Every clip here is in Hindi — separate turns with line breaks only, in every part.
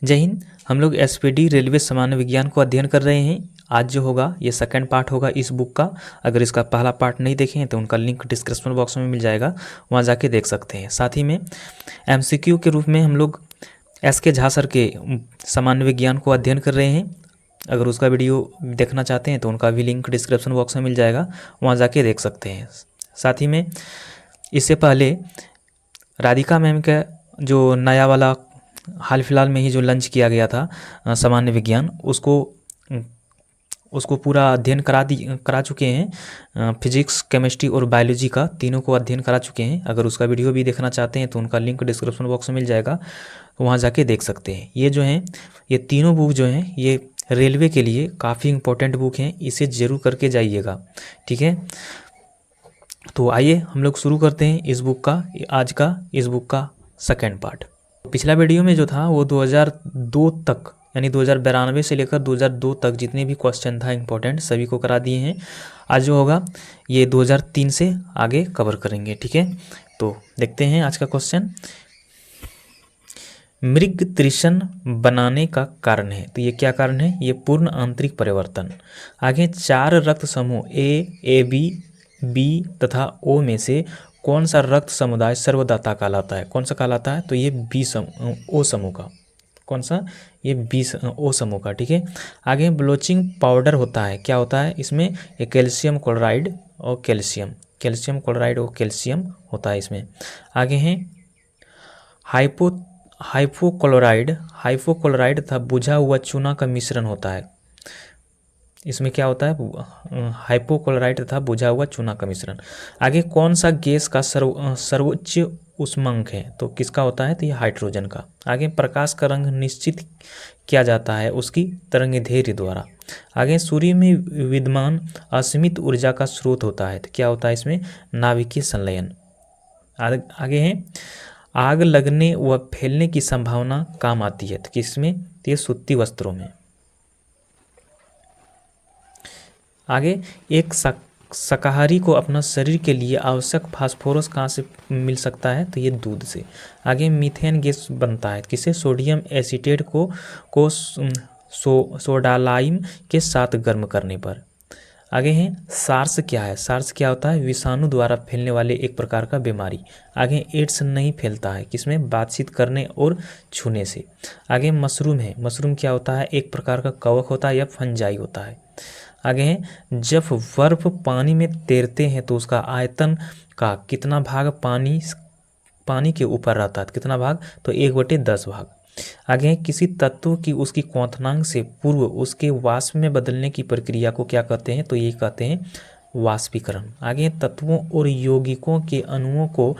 जय हिंद। हम लोग एसपीडी रेलवे सामान्य विज्ञान को अध्ययन कर रहे हैं। आज जो होगा ये सेकंड पार्ट होगा इस बुक का। अगर इसका पहला पार्ट नहीं देखे हैं तो उनका लिंक डिस्क्रिप्शन बॉक्स में मिल जाएगा, वहाँ जाके देख सकते हैं। साथ ही में एमसीक्यू के रूप में हम लोग एसके झा सर के सामान्य विज्ञान को अध्ययन कर रहे हैं। अगर उसका वीडियो देखना चाहते हैं तो उनका भी लिंक डिस्क्रिप्शन बॉक्स में मिल जाएगा, वहाँ जाके देख सकते हैं। साथ ही में इससे पहले राधिका मैम का जो नया वाला हाल फिलहाल में ही जो लंच किया गया था सामान्य विज्ञान, उसको पूरा अध्ययन करा चुके हैं। फिजिक्स, केमिस्ट्री और बायोलॉजी का तीनों को अध्ययन करा चुके हैं। अगर उसका वीडियो भी देखना चाहते हैं तो उनका लिंक डिस्क्रिप्शन बॉक्स में मिल जाएगा, तो वहाँ जाके देख सकते हैं। ये जो हैं ये तीनों बुक जो हैं ये रेलवे के लिए काफ़ी इंपॉर्टेंट बुक हैं, इसे ज़रूर करके जाइएगा, ठीक है। तो आइए हम लोग शुरू करते हैं इस बुक का सेकेंड पार्ट। पिछला वीडियो में जो था वो 2002 तक, यानी 2092 से लेकर 2002 तक जितने भी क्वेश्चन था इंपॉर्टेंट सभी को करा दिए हैं। आज जो होगा ये 2003 से आगे कवर करेंगे, ठीक है। तो देखते हैं आज का क्वेश्चन। मृग तृषण बनाने का कारण है, तो ये क्या कारण है? ये पूर्ण आंतरिक परिवर्तन। आगे 4 रक्त समूह ए बी बी तथा ओ में से कौन सा रक्त समुदाय सर्वदाता कहलाता है? कौन सा कहलाता है? तो ये ओ समूह का। कौन सा? ये ओ समूह का, ठीक है। आगे ब्लोचिंग पाउडर होता है, क्या होता है इसमें? ये कैल्शियम क्लोराइड और कैल्शियम क्लोराइड और कैल्शियम होता है इसमें। आगे हैं हाइपोक्लोराइड तथा बुझा हुआ चूना का मिश्रण होता है। इसमें क्या होता है? हाइपोक्लोराइड तथा बुझा हुआ चूना का मिश्रण। आगे कौन सा गैस का सर्वोच्च उष्मांक है? तो किसका होता है? तो ये हाइड्रोजन का। आगे प्रकाश का रंग निश्चित किया जाता है उसकी तरंगदैर्घ्य द्वारा। आगे सूर्य में विद्यमान असीमित ऊर्जा का स्रोत होता है, तो क्या होता है इसमें? नाभिकीय संलयन। आगे है आग लगने व फैलने की संभावना काम आती है, तो किसमें? तो ये सूती वस्त्रों में। आगे एक शाकाहारी को अपना शरीर के लिए आवश्यक फास्फोरस कहाँ से मिल सकता है? तो ये दूध से। आगे मीथेन गैस बनता है किसे? सोडियम एसीटेट को सोडालाइम के साथ गर्म करने पर। आगे है सार्स क्या है? सार्स क्या होता है? विषाणु द्वारा फैलने वाले एक प्रकार का बीमारी। आगे एड्स नहीं फैलता है किसमें? बातचीत करने और छूने से। आगे मशरूम है, मशरूम क्या होता है? एक प्रकार का कवक होता है या फंजाई होता है। आगे है जब बर्फ पानी में तैरते हैं तो उसका आयतन का कितना भाग पानी के ऊपर रहता है? कितना भाग? तो 1/10 भाग। आगे है किसी तत्व की उसकी क्वथनांक से पूर्व उसके वाष्प में बदलने की प्रक्रिया को क्या कहते हैं? तो ये कहते हैं वाष्पीकरण। आगे तत्वों और यौगिकों के अणुओं को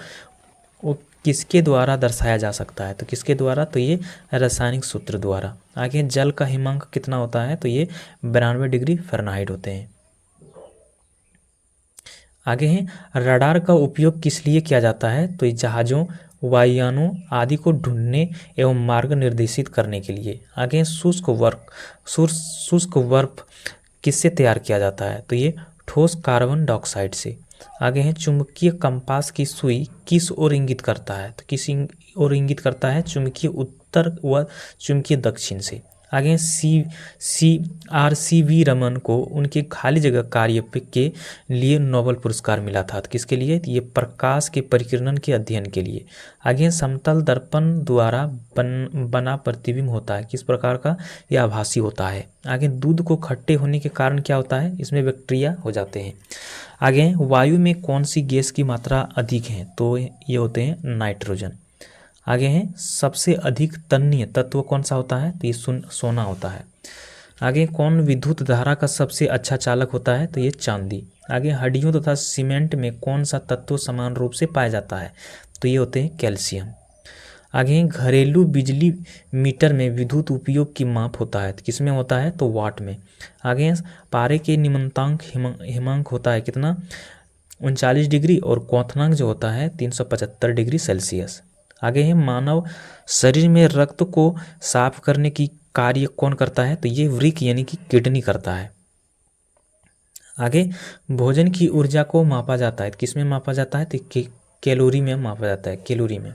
किसके द्वारा दर्शाया जा सकता है? तो किसके द्वारा? तो ये रासायनिक सूत्र द्वारा। आगे जल का हिमांक कितना होता है? तो ये 92 डिग्री फ़ारेनहाइट होते हैं। आगे है रडार का उपयोग किस लिए किया जाता है? तो ये जहाज़ों, वायुयानों आदि को ढूंढने एवं मार्ग निर्देशित करने के लिए। आगे शुष्क बर्फ किससे तैयार किया जाता है? तो ये ठोस कार्बन डाइऑक्साइड से। आगे है चुंबकीय कंपास की सुई किस ओर इंगित करता है? तो किस ओर इंगित करता है? चुंबकीय उत्तर व चुंबकीय दक्षिण से। आगे RCV रमन को उनके खाली जगह कार्य के लिए नोबेल पुरस्कार मिला था, तो किसके लिए? ये प्रकाश के परिकिरण के अध्ययन के लिए। आगे समतल दर्पण द्वारा बना प्रतिबिंब होता है किस प्रकार का? यह आभासी होता है। आगे दूध को खट्टे होने के कारण क्या होता है? इसमें बैक्टीरिया हो जाते हैं। आगे वायु में कौन सी गैस की मात्रा अधिक है? तो ये होते हैं नाइट्रोजन। आगे हैं सबसे अधिक तन्य तत्व कौन सा होता है? तो ये सोना होता है। आगे कौन विद्युत धारा का सबसे अच्छा चालक होता है? तो ये चांदी। आगे हड्डियों तथा सीमेंट में कौन सा तत्व समान रूप से पाया जाता है? तो ये होते हैं कैल्शियम। आगे घरेलू बिजली मीटर में विद्युत उपयोग की माप होता है, तो किसमें होता है? तो वाट में। आगे पारे के निम्नांक हिमांक होता है कितना? 39 डिग्री और क्वथनांक जो होता है 375 डिग्री सेल्सियस। आगे है मानव शरीर में रक्त को साफ करने की कार्य कौन करता है? तो ये वृक्क यानी कि किडनी करता है। आगे भोजन की ऊर्जा को मापा जाता है, किसमें मापा जाता है? तो कैलोरी में मापा जाता है, कैलोरी में।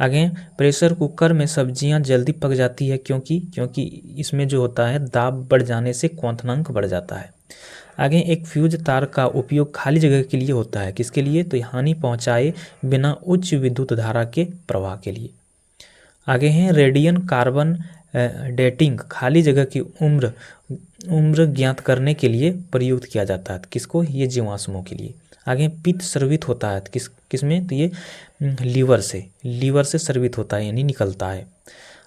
आगे प्रेशर कुकर में सब्जियां जल्दी पक जाती है क्योंकि इसमें जो होता है दाब बढ़ जाने से क्वथनांक बढ़ जाता है। आगे एक फ्यूज तार का उपयोग खाली जगह के लिए होता है, किसके लिए? तो हानि पहुंचाए बिना उच्च विद्युत धारा के प्रवाह के लिए। आगे हैं रेडियन कार्बन डेटिंग, खाली जगह की उम्र ज्ञात करने के लिए प्रयुक्त किया जाता है, किसको? ये जीवाश्मों के लिए। आगे पित्त स्रवित होता है किसमें? तो ये लीवर से स्रवित होता है, यानी निकलता है।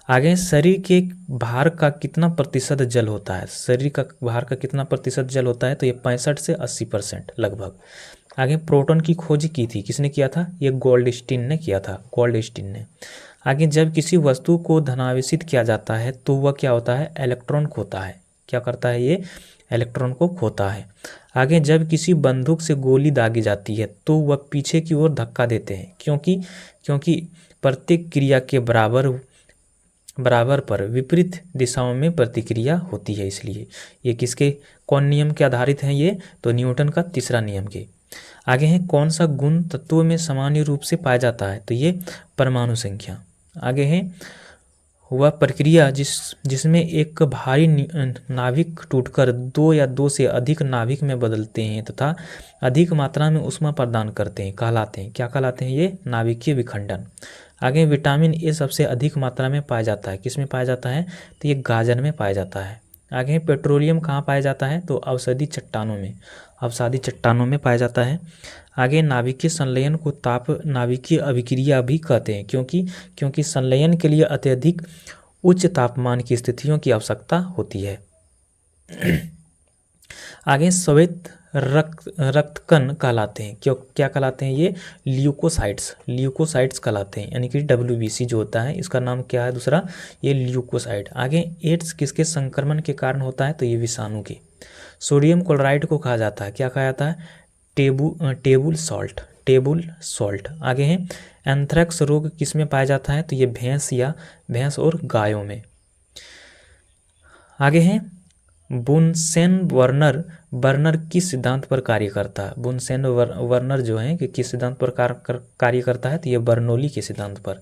आगे शरीर के भार का कितना प्रतिशत जल होता है? शरीर का भार का कितना प्रतिशत जल होता है? तो ये 65 से 80% लगभग। आगे प्रोटॉन की खोज की थी, किसने किया था? ये गोल्डस्टीन ने किया था, गोल्डस्टीन ने। आगे जब किसी वस्तु को धनावेशित किया जाता है तो वह क्या होता है? इलेक्ट्रॉन खोता है। क्या करता है ये? इलेक्ट्रॉन को खोता है। आगे जब किसी बंदूक से गोली दागी जाती है तो वह पीछे की ओर धक्का देते हैं, क्योंकि प्रत्येक क्रिया के बराबर पर विपरीत दिशाओं में प्रतिक्रिया होती है, इसलिए ये किसके कौन नियम के आधारित हैं? ये तो न्यूटन का तीसरा नियम के। आगे है कौन सा गुण तत्वों में सामान्य रूप से पाया जाता है? तो ये परमाणु संख्या। आगे है वह प्रक्रिया जिसमें एक भारी नाभिक टूटकर दो या दो से अधिक नाभिक में बदलते हैं तथा अधिक मात्रा में ऊष्मा प्रदान करते हैं, कहलाते हैं, क्या कहलाते हैं? ये नाभिकीय विखंडन। आगे विटामिन ए सबसे अधिक मात्रा में पाया जाता है, किसमें पाया जाता है? तो ये गाजर में पाया जाता है। आगे पेट्रोलियम कहाँ पाया जाता है? तो अवसादी चट्टानों में पाया जाता है। आगे नाभिकीय संलयन को ताप नाभिकीय अभिक्रिया भी कहते हैं, क्योंकि संलयन के लिए अत्यधिक उच्च तापमान की स्थितियों की आवश्यकता होती है। आगे श्वेत रक्तकण कहलाते हैं, क्या कहलाते हैं? ये ल्यूकोसाइट्स कहलाते हैं, यानी कि WBC जो होता है इसका नाम क्या है दूसरा? ये ल्यूकोसाइट। आगे एड्स किसके संक्रमण के कारण होता है? तो ये विषाणु के। सोडियम क्लोराइड को कहा जाता है, क्या कहा जाता है? Table salt. आगे है एंथ्रेक्स रोग किस में पाया जाता है? तो ये भैंस और गायों में। आगे है बुनसेन वर्नर किस सिद्धांत पर कार्य करता है? बुनसेन वर्नर जो है कि किस सिद्धांत पर कार्य करता है? तो ये बर्नौली के सिद्धांत पर।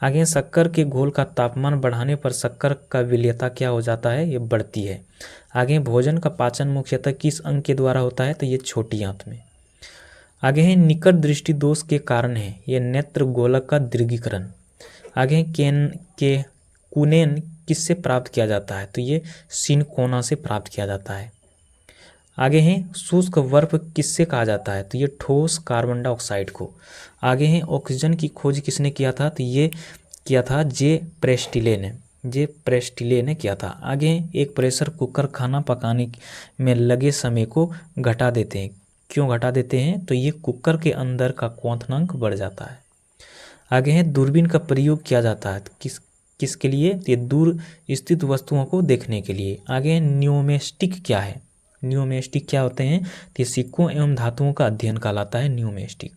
आगे शक्कर के घोल का तापमान बढ़ाने पर शक्कर का विलेयता क्या हो जाता है? ये बढ़ती है। आगे भोजन का पाचन मुख्यतः किस अंग के द्वारा होता है? तो ये छोटी आंत में। आगे है निकट दृष्टि दोष के कारण है ये नेत्र गोलक का दीर्घीकरण। आगे कुनेन किससे प्राप्त किया जाता है? तो ये सिनकोना से प्राप्त किया जाता है। आगे है शुष्क बर्फ किससे कहा जाता है? तो ये ठोस कार्बन डाइऑक्साइड को। आगे है ऑक्सीजन की खोज किसने किया था? तो ये किया था जे प्रेस्टिले ने किया था। आगे एक प्रेशर कुकर खाना पकाने में लगे समय को घटा देते हैं, क्यों घटा देते हैं? तो ये कुकर के अंदर का क्वथनांक बढ़ जाता है। आगे है दूरबीन का प्रयोग किया जाता है किसके लिए? ये दूर स्थित वस्तुओं को देखने के लिए। आगे न्यूमेस्टिक क्या है? न्यूमेस्टिक क्या होते हैं? तो ये सिक्कों एवं धातुओं का अध्ययन कहलाता है न्यूमेस्टिक।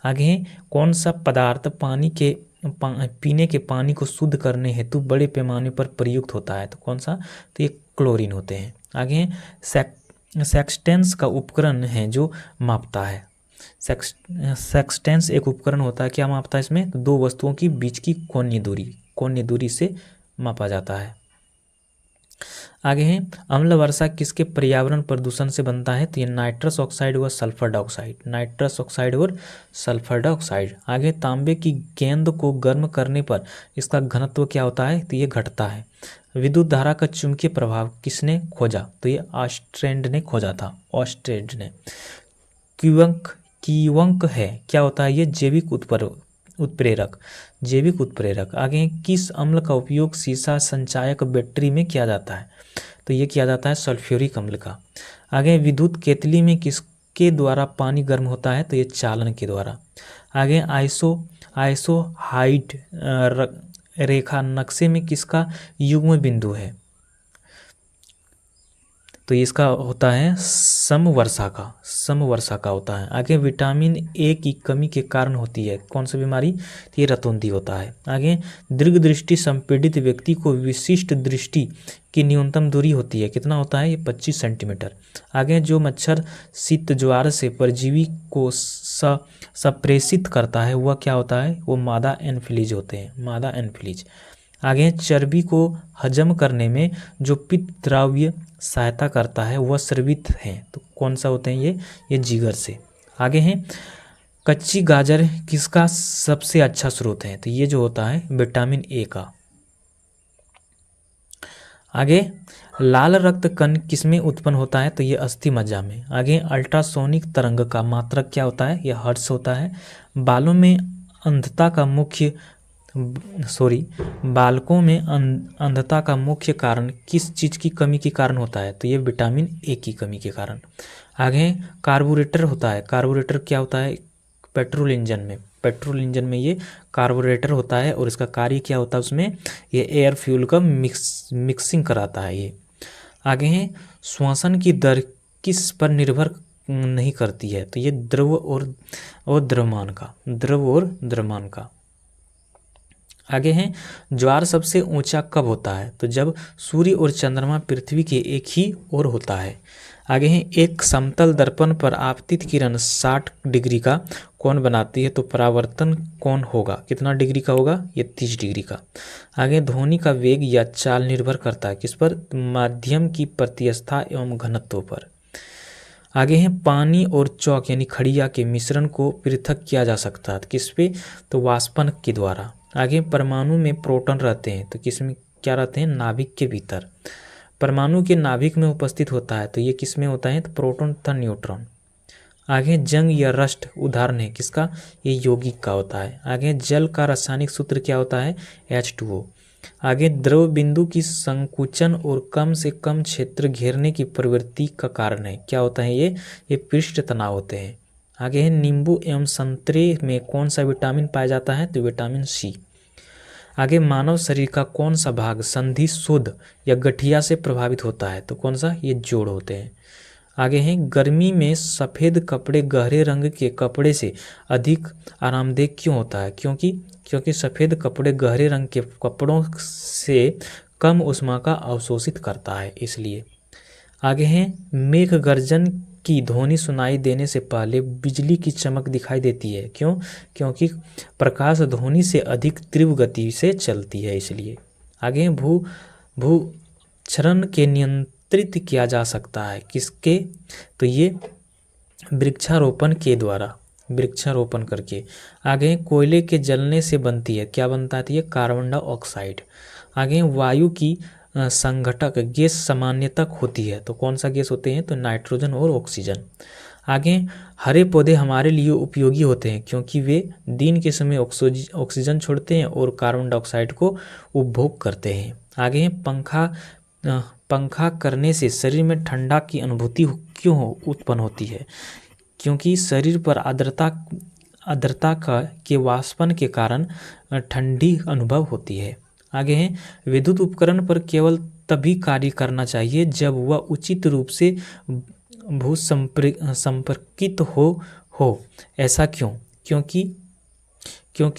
आगे है कौन सा पदार्थ पीने के पानी को शुद्ध करने हेतु बड़े पैमाने पर प्रयुक्त होता है? तो कौन सा? तो ये क्लोरीन होते हैं। आगे सेक्सटेंस का उपकरण है जो मापता है। सेक्सटेंस एक उपकरण होता है, क्या मापता है इसमें? तो दो वस्तुओं की बीच की कोणीय दूरी से मापा जाता है। आगे है अम्ल वर्षा किसके पर्यावरण प्रदूषण से बनता है? तो ये नाइट्रस ऑक्साइड व सल्फर डाइऑक्साइड। आगे तांबे की गेंद को गर्म करने पर इसका घनत्व क्या होता है? तो ये घटता है। विद्युत धारा का चुंबकीय प्रभाव किसने खोजा? तो ये ऑस्ट्रेंड ने खोजा था, ऑस्ट्रेंड ने। कीवंक है, क्या होता है? ये जैविक उत्प्रेरक। आगे किस अम्ल का उपयोग सीसा संचायक बैटरी में किया जाता है? तो ये किया जाता है सल्फ्यूरिक अम्ल का। आगे विद्युत केतली में किसके द्वारा पानी गर्म होता है? तो ये चालन के द्वारा। आगे आइसोहाइड रेखा नक्शे में किसका युग्म बिंदु है? तो इसका होता है समवर्षा का होता है। आगे विटामिन ए की कमी के कारण होती है कौन सी बीमारी, तो ये रतौंधी होता है। आगे दीर्घ दृष्टि संपीड़ित व्यक्ति को विशिष्ट दृष्टि की न्यूनतम दूरी होती है, कितना होता है, ये 25 सेंटीमीटर। आगे जो मच्छर शीत ज्वार से परजीवी को सप्रेषित करता है वह क्या होता है, वो मादा एनफ्लीज होते हैं, मादा एनफ्लीज। आगे चर्बी को हजम करने में जो पित्त द्रव्य सहायता करता है वह स्रवित है, तो कौन सा होते हैं ये जिगर से। आगे हैं कच्ची गाजर किसका सबसे अच्छा स्रोत है, तो ये जो होता है विटामिन ए का। आगे लाल रक्त कण किसमें उत्पन्न होता है, तो ये अस्थि मज्जा में। आगे अल्ट्रासोनिक तरंग का मात्रक क्या होता है, ये हर्ट्ज होता है। बालों में अंधता का मुख्य बालकों में अंधता का मुख्य कारण किस चीज़ की कमी के कारण होता है, तो ये विटामिन ए की कमी के कारण। आगे कार्बोरेटर होता है, कार्बोरेटर क्या होता है, पेट्रोल इंजन में ये कार्बोरेटर होता है और इसका कार्य क्या होता है, उसमें ये एयर फ्यूल का मिक्सिंग कराता है ये। आगे है श्वसन की दर किस पर निर्भर नहीं करती है, तो ये द्रव और द्रव्यमान का। आगे हैं ज्वार सबसे ऊंचा कब होता है, तो जब सूर्य और चंद्रमा पृथ्वी के एक ही ओर होता है। आगे हैं एक समतल दर्पण पर आपतित किरण 60 डिग्री का कोण बनाती है, तो परावर्तन कोण होगा कितना डिग्री का होगा, ये 30 डिग्री का। आगे ध्वनि का वेग या चाल निर्भर करता है किस पर, माध्यम की प्रत्यवस्था एवं घनत्व पर। आगे हैं पानी और चौक यानी खड़िया के मिश्रण को पृथक किया जा सकता है किस पे, तो वाष्पन के द्वारा। आगे परमाणु में प्रोटॉन रहते हैं, तो किस में क्या रहते हैं, नाभिक के भीतर। परमाणु के नाभिक में उपस्थित होता है, तो ये किस में होता है, तो प्रोटॉन तथा न्यूट्रॉन। आगे जंग या रस्ट उदाहरण है किसका, ये यौगिक का होता है। आगे जल का रासायनिक सूत्र क्या होता है, H2O। आगे द्रव बिंदु की संकुचन और कम से कम क्षेत्र घेरने की प्रवृत्ति का कारण है, क्या होता है ये पृष्ठ तनाव होते हैं। आगे है नींबू एवं संतरे में कौन सा विटामिन पाया जाता है, तो विटामिन सी। आगे मानव शरीर का कौन सा भाग संधि शोध या गठिया से प्रभावित होता है, तो कौन सा, ये जोड़ होते हैं। आगे हैं गर्मी में सफ़ेद कपड़े गहरे रंग के कपड़े से अधिक आरामदेह क्यों होता है, क्योंकि सफ़ेद कपड़े गहरे रंग के कपड़ों से कम ऊष्मा का अवशोषित करता है इसलिए। आगे हैं मेघ गर्जन की ध्वनि सुनाई देने से पहले बिजली की चमक दिखाई देती है, क्योंकि प्रकाश ध्वनि से अधिक तीव्र गति से चलती है इसलिए। आगे भूक्षरण के नियंत्रित किया जा सकता है किसके, तो ये वृक्षारोपण के द्वारा, वृक्षारोपण करके। आगे कोयले के जलने से बनती है, क्या बनता है, तो ये कार्बन डाइऑक्साइड। आगे वायु की संघटक गैस सामान्यतक होती है, तो कौन सा गैस होते हैं, तो नाइट्रोजन और ऑक्सीजन। आगे हरे पौधे हमारे लिए उपयोगी होते हैं क्योंकि वे दिन के समय ऑक्सीजन छोड़ते हैं और कार्बन डाइऑक्साइड को उपभोग करते हैं। आगे पंखा करने से शरीर में ठंडा की अनुभूति क्यों उत्पन्न होती है, क्योंकि शरीर पर आर्द्रता के वाष्पन के कारण ठंडी अनुभव होती है। आगे है विद्युत उपकरण पर केवल तभी कार्य करना चाहिए जब वह उचित रूप से भूसंपर्कित हो। ऐसा क्यों, क्योंकि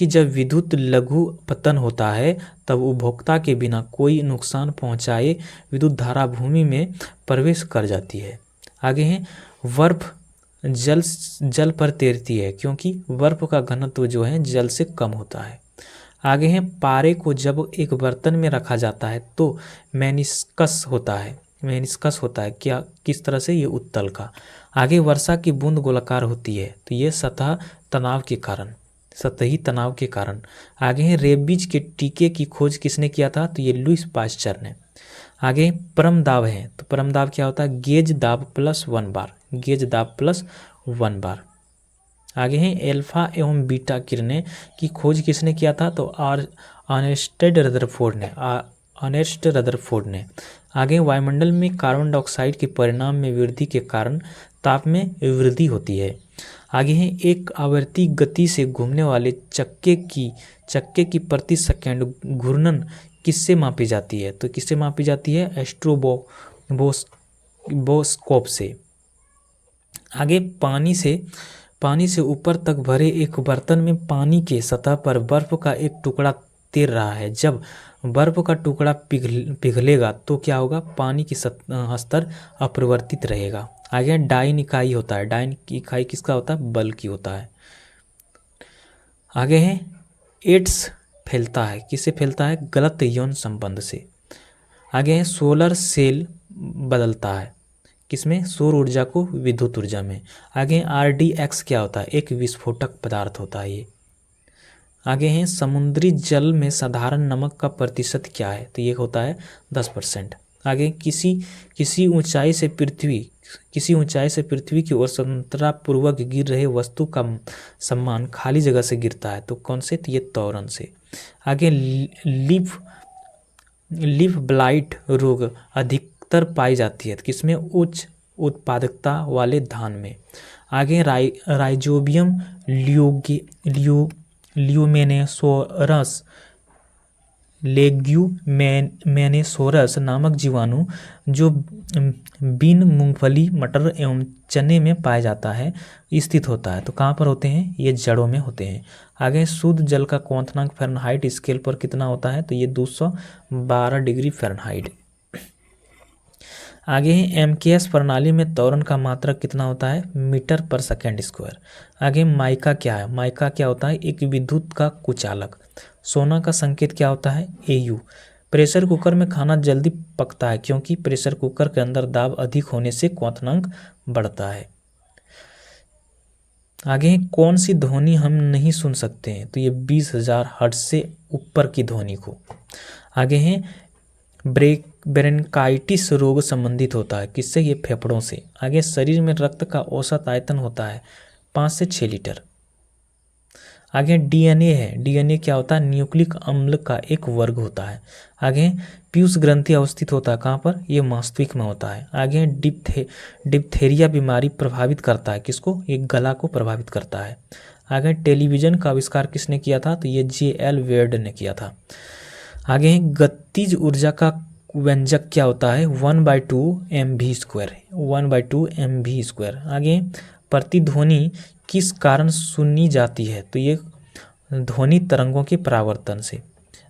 जब विद्युत लघु पतन होता है तब उपभोक्ता के बिना कोई नुकसान पहुंचाए विद्युत धारा भूमि में प्रवेश कर जाती है। आगे है बर्फ जल पर तैरती है क्योंकि बर्फ का घनत्व जो है जल से कम होता है। आगे है पारे को जब एक बर्तन में रखा जाता है तो मेनिस्कस होता है क्या, किस तरह से, ये उत्तल का। आगे वर्षा की बूंद गोलाकार होती है, तो ये सतही तनाव के कारण। आगे है रेबीज के टीके की खोज किसने किया था, तो ये लुईस पाश्चर ने। आगे परम दाब है, तो परम दाब क्या होता है, गेज दाब प्लस 1 बार। आगे हैं एल्फा एवं बीटा किरणें की खोज किसने किया था, तो अर्नेस्ट रदरफोर्ड ने। आगे वायुमंडल में कार्बन डाइऑक्साइड के परिणाम में वृद्धि के कारण ताप में वृद्धि होती है। आगे हैं एक आवर्ती गति से घूमने वाले चक्के की प्रति सेकंड घूर्णन किससे मापी जाती है, तो किससे मापी जाती है, वो स्कोप से। आगे पानी से ऊपर तक भरे एक बर्तन में पानी के सतह पर बर्फ का एक टुकड़ा तैर रहा है। जब बर्फ का टुकड़ा पिघलेगा तो क्या होगा, पानी की स्तर अपरिवर्तित रहेगा। आगे डाइन इकाई होता है, डाइन की इकाई किसका होता है, बल की होता है। आगे है एड्स फैलता है, किससे फैलता है, गलत यौन संबंध से। आगे है सोलर सेल बदलता है, किसमें, सौर ऊर्जा को विद्युत ऊर्जा में। आगे RDX क्या होता है, एक विस्फोटक पदार्थ होता है ये। आगे हैं समुद्री जल में साधारण नमक का प्रतिशत क्या है, तो ये होता है 10%। आगे किसी ऊंचाई से पृथ्वी की ओर स्वतंत्रतापूर्वक गिर रहे वस्तु का सम्मान खाली जगह से गिरता है, तो कौन से, तो ये त्वरण से। आगे लीफ ब्लाइट रोग अधिकतर पाई जाती है, किसमें, उच्च उत्पादकता वाले धान में। आगे राइजोबियम ल्यूमेनेसोरस लेग्यूमेनेसोरस नामक जीवाणु जो बीन, मूंगफली, मटर एवं चने में पाया जाता है, स्थित होता है। तो कहाँ पर होते हैं, ये जड़ों में होते हैं। आगे शुद्ध जल का क्वथनांक फ़ारेनहाइट स्केल पर कितना होता है, तो ये 212 डिग्री फ़ारेनहाइट। आगे है MKS प्रणाली में त्वरण का मात्रक कितना होता है, मीटर पर सेकेंड स्क्वायर। आगे माइका क्या है, माइका क्या होता है, एक विद्युत का कुचालक। सोना का संकेत क्या होता है, AU। प्रेशर कुकर में खाना जल्दी पकता है क्योंकि प्रेशर कुकर के अंदर दाब अधिक होने से क्वथनांक बढ़ता है। आगे कौन सी ध्वनि हम नहीं सुन सकते हैं, तो ये 20,000 हर्ट्ज से ऊपर की ध्वनि को। आगे हैं ब्रोंकाइटिस रोग संबंधित होता है, किससे, ये फेफड़ों से। आगे शरीर में रक्त का औसत आयतन होता है 5 से 6 लीटर। आगे DNA है, DNA क्या होता है, न्यूक्लिक अम्ल का एक वर्ग होता है। आगे पीयूष ग्रंथि अवस्थित होता है कहाँ पर, ये मस्तिष्क में होता है। आगे डिप्थेरिया बीमारी प्रभावित करता है किसको, एक गला को प्रभावित करता है। आगे टेलीविज़न का आविष्कार किसने किया था, तो ये JL वेड ने किया था। आगे गतिज ऊर्जा का व्यंजक क्या होता है, 1/2 mv², 1/2 mv²। आगे प्रतिध्वनि किस कारण सुनी जाती है, तो ये ध्वनि तरंगों के परावर्तन से।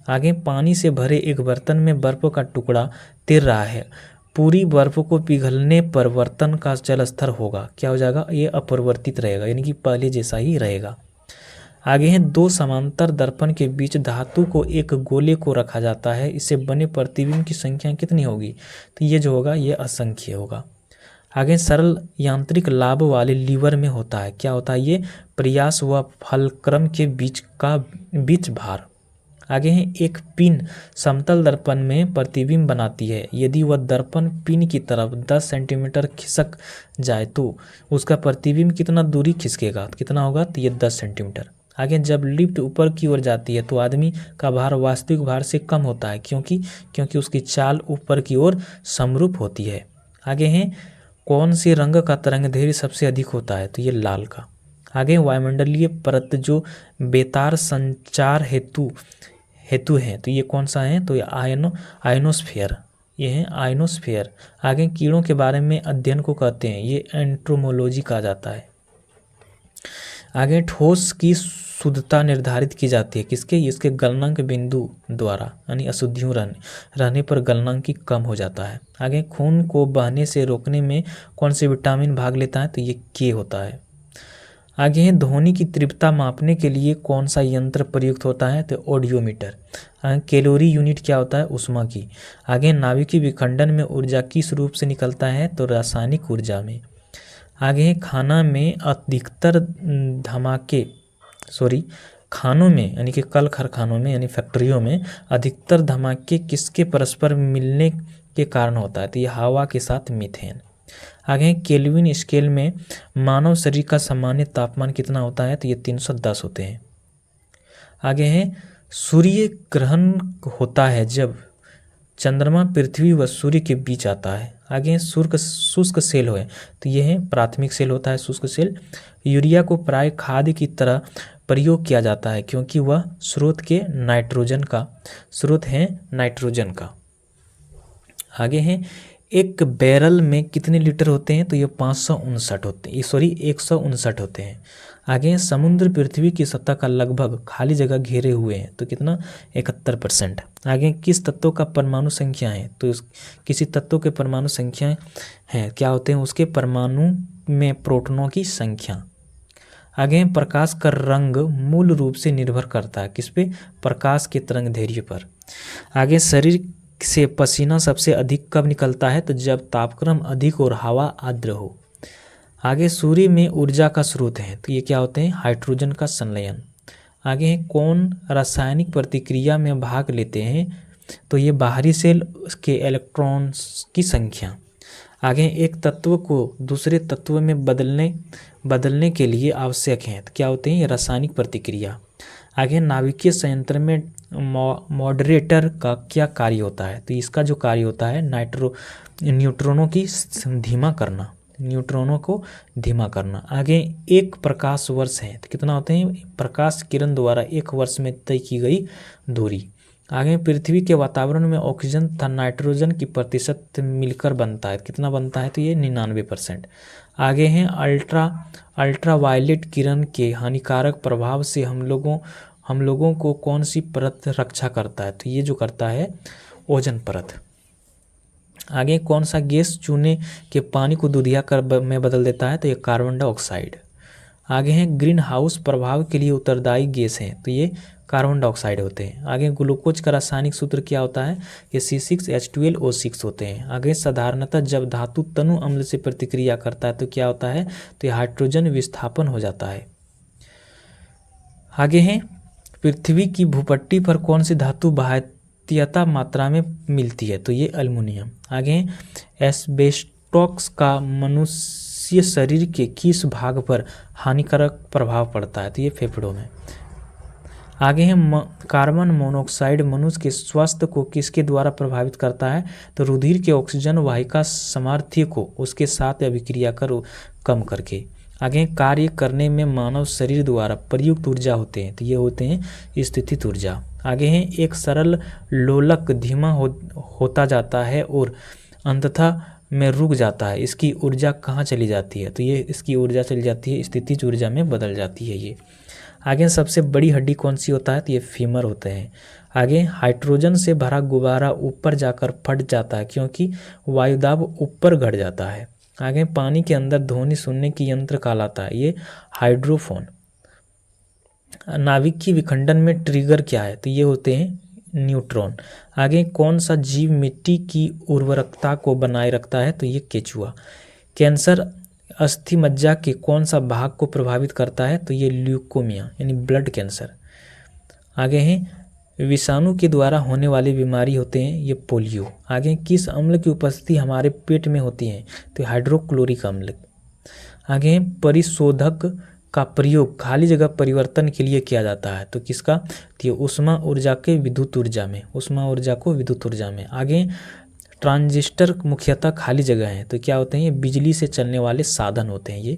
आगे पानी से भरे एक बर्तन में बर्फ का टुकड़ा तैर रहा है, पूरी बर्फ को पिघलने पर बर्तन का जल स्तर होगा, क्या हो जाएगा, ये अपरिवर्तित रहेगा, यानी कि पहले जैसा ही रहेगा। आगे हैं दो समांतर दर्पण के बीच धातु को एक गोले को रखा जाता है, इससे बने प्रतिबिंब की संख्या कितनी होगी, तो ये जो होगा ये असंख्य होगा। आगे सरल यांत्रिक लाभ वाले लीवर में होता है, क्या होता है, ये प्रयास व फलक्रम के बीच भार। आगे है एक पिन समतल दर्पण में प्रतिबिंब बनाती है, यदि वह दर्पण पिन की तरफ 10 सेंटीमीटर खिसक जाए तो उसका प्रतिबिंब कितना दूरी खिसकेगा, कितना होगा, तो ये 10 सेंटीमीटर। आगे जब लिफ्ट ऊपर की ओर जाती है तो आदमी का भार वास्तविक भार से कम होता है, क्योंकि उसकी चाल ऊपर की ओर समरूप होती है। आगे है कौन से रंग का तरंगदैर्घ्य सबसे अधिक होता है, तो ये लाल का। आगे वायुमंडलीय परत जो बेतार संचार हेतु है, तो ये कौन सा है, तो ये आयनोस्फीयर, ये है आयनोस्फीयर। आगे कीड़ों के बारे में अध्ययन को कहते हैं, ये एंट्रोमोलॉजी कहा जाता है। आगे ठोस की शुद्धता निर्धारित की जाती है किसके, इसके गलनांक बिंदु द्वारा, यानी अशुद्धियों रहने पर गलनांक की कम हो जाता है। आगे खून को बहने से रोकने में कौन से विटामिन भाग लेता है, तो ये K होता है। आगे है ध्वनि की तीव्रता मापने के लिए कौन सा यंत्र प्रयुक्त होता है, तो ऑडियोमीटर। कैलोरी यूनिट क्या होता है, ऊष्मा की। आगे नाभिकीय विखंडन में ऊर्जा किस रूप से निकलता है, तो रासायनिक ऊर्जा में। आगे है खानों में यानी कि कल कारखानों में यानी फैक्ट्रियों में अधिकतर धमाके किसके परस्पर मिलने के कारण होता है, तो ये हवा के साथ मीथेन। आगे केल्विन स्केल में मानव शरीर का सामान्य तापमान कितना होता है, तो ये 310 होते हैं। आगे है सूर्य ग्रहण होता है जब चंद्रमा पृथ्वी व सूर्य के बीच आता है। आगे शुष्क सेल हो, तो ये है प्राथमिक सेल होता है शुष्क सेल। यूरिया को प्राय खाद की तरह प्रयोग किया जाता है क्योंकि वह स्रोत है नाइट्रोजन का। आगे है एक बैरल में कितने लीटर होते हैं? तो ये 559 होते हैं, सॉरी 159 होते हैं। आगे समुद्र पृथ्वी की सतह का लगभग खाली जगह घेरे हुए हैं, तो कितना? 71%। आगे किस तत्व का परमाणु संख्या है? तो किसी तत्व के परमाणु संख्या है, क्या होते हैं उसके परमाणु में प्रोटॉनों की संख्या। आगे प्रकाश का रंग मूल रूप से निर्भर करता है किस पे? प्रकाश के तरंगदैर्घ्य पर। आगे शरीर से पसीना सबसे अधिक कब निकलता है? तो जब तापक्रम अधिक और हवा आर्द्र हो। आगे सूर्य में ऊर्जा का स्रोत है, तो ये क्या होते हैं? हाइड्रोजन का संलयन। आगे है कौन रासायनिक प्रतिक्रिया में भाग लेते हैं? तो ये बाहरी सेल के इलेक्ट्रॉन्स की संख्या। आगे एक तत्व को दूसरे तत्व में बदलने के लिए आवश्यक है, तो क्या होते हैं? ये रासायनिक प्रतिक्रिया। आगे नाभिकीय संयंत्र में मॉडरेटर का क्या कार्य होता है? तो इसका जो कार्य होता है न्यूट्रॉनों को धीमा करना। आगे एक प्रकाश वर्ष है, तो कितना होते हैं? प्रकाश किरण द्वारा एक वर्ष में तय की गई दूरी। आगे पृथ्वी के वातावरण में ऑक्सीजन तथा नाइट्रोजन की प्रतिशत मिलकर बनता है, कितना बनता है? तो ये 99%। आगे हैं अल्ट्रावायलेट किरण के हानिकारक प्रभाव से हम लोगों को कौन सी परत रक्षा करता है? तो ये जो करता है ओजोन परत। आगे कौन सा गैस चूने के पानी को दूधिया में बदल देता है? तो ये कार्बन डाइऑक्साइड। आगे हैं ग्रीन हाउस प्रभाव के लिए उत्तरदायी गैस हैं, तो ये कार्बन डाइऑक्साइड होते हैं। आगे ग्लूकोज का रासायनिक सूत्र क्या होता है? ये C6H12O6 होते हैं। आगे साधारणतः जब धातु तनु अम्ल से प्रतिक्रिया करता है तो क्या होता है? तो ये हाइड्रोजन विस्थापन हो जाता है। आगे हैं पृथ्वी की भूपट्टी पर कौन सी धातु बाह्यता मात्रा में मिलती है? तो ये एल्युमिनियम। आगे हैं एस्बेस्टॉस का मनुष्य शरीर के किस भाग पर हानिकारक प्रभाव पड़ता है? तो ये फेफड़ों में। आगे हैं कार्बन मोनोऑक्साइड मनुष्य के स्वास्थ्य को किसके द्वारा प्रभावित करता है? तो रुधिर के ऑक्सीजन वाहिका सामर्थ्य को उसके साथ अभिक्रिया कर कम करके। आगे कार्य करने में मानव शरीर द्वारा प्रयुक्त ऊर्जा होते हैं, तो ये होते हैं स्थितिज ऊर्जा। आगे हैं एक सरल लोलक धीमा होता जाता है और अंततः में रुक जाता है, इसकी ऊर्जा कहाँ चली जाती है? तो ये इसकी ऊर्जा चली जाती है स्थितिज ऊर्जा में बदल जाती है ये। आगे सबसे बड़ी हड्डी कौन सी होता है? तो ये फीमर होते हैं। आगे हाइड्रोजन से भरा गुब्बारा ऊपर जाकर फट जाता है क्योंकि वायुदाब ऊपर घट जाता है। आगे पानी के अंदर ध्वनि सुनने की यंत्र कहलाता है, ये हाइड्रोफोन। नाभिकीय विखंडन में ट्रिगर क्या है? तो ये होते हैं न्यूट्रॉन। आगे कौन सा जीव मिट्टी की उर्वरकता को बनाए रखता है? तो ये केचुआ। कैंसर अस्थि मज्जा के कौन सा भाग को प्रभावित करता है? तो ये ल्यूकोमिया यानी ब्लड कैंसर। आगे हैं विषाणु के द्वारा होने वाली बीमारी होते हैं ये पोलियो। आगे किस अम्ल की उपस्थिति हमारे पेट में होती है? तो हाइड्रोक्लोरिक अम्ल। आगे परिशोधक का प्रयोग खाली जगह परिवर्तन के लिए किया जाता है, तो किसका? तो ये ऊष्मा ऊर्जा को विद्युत ऊर्जा में। आगे ट्रांजिस्टर मुख्यतः खाली जगह है, तो क्या होते हैं? ये बिजली से चलने वाले साधन होते हैं ये।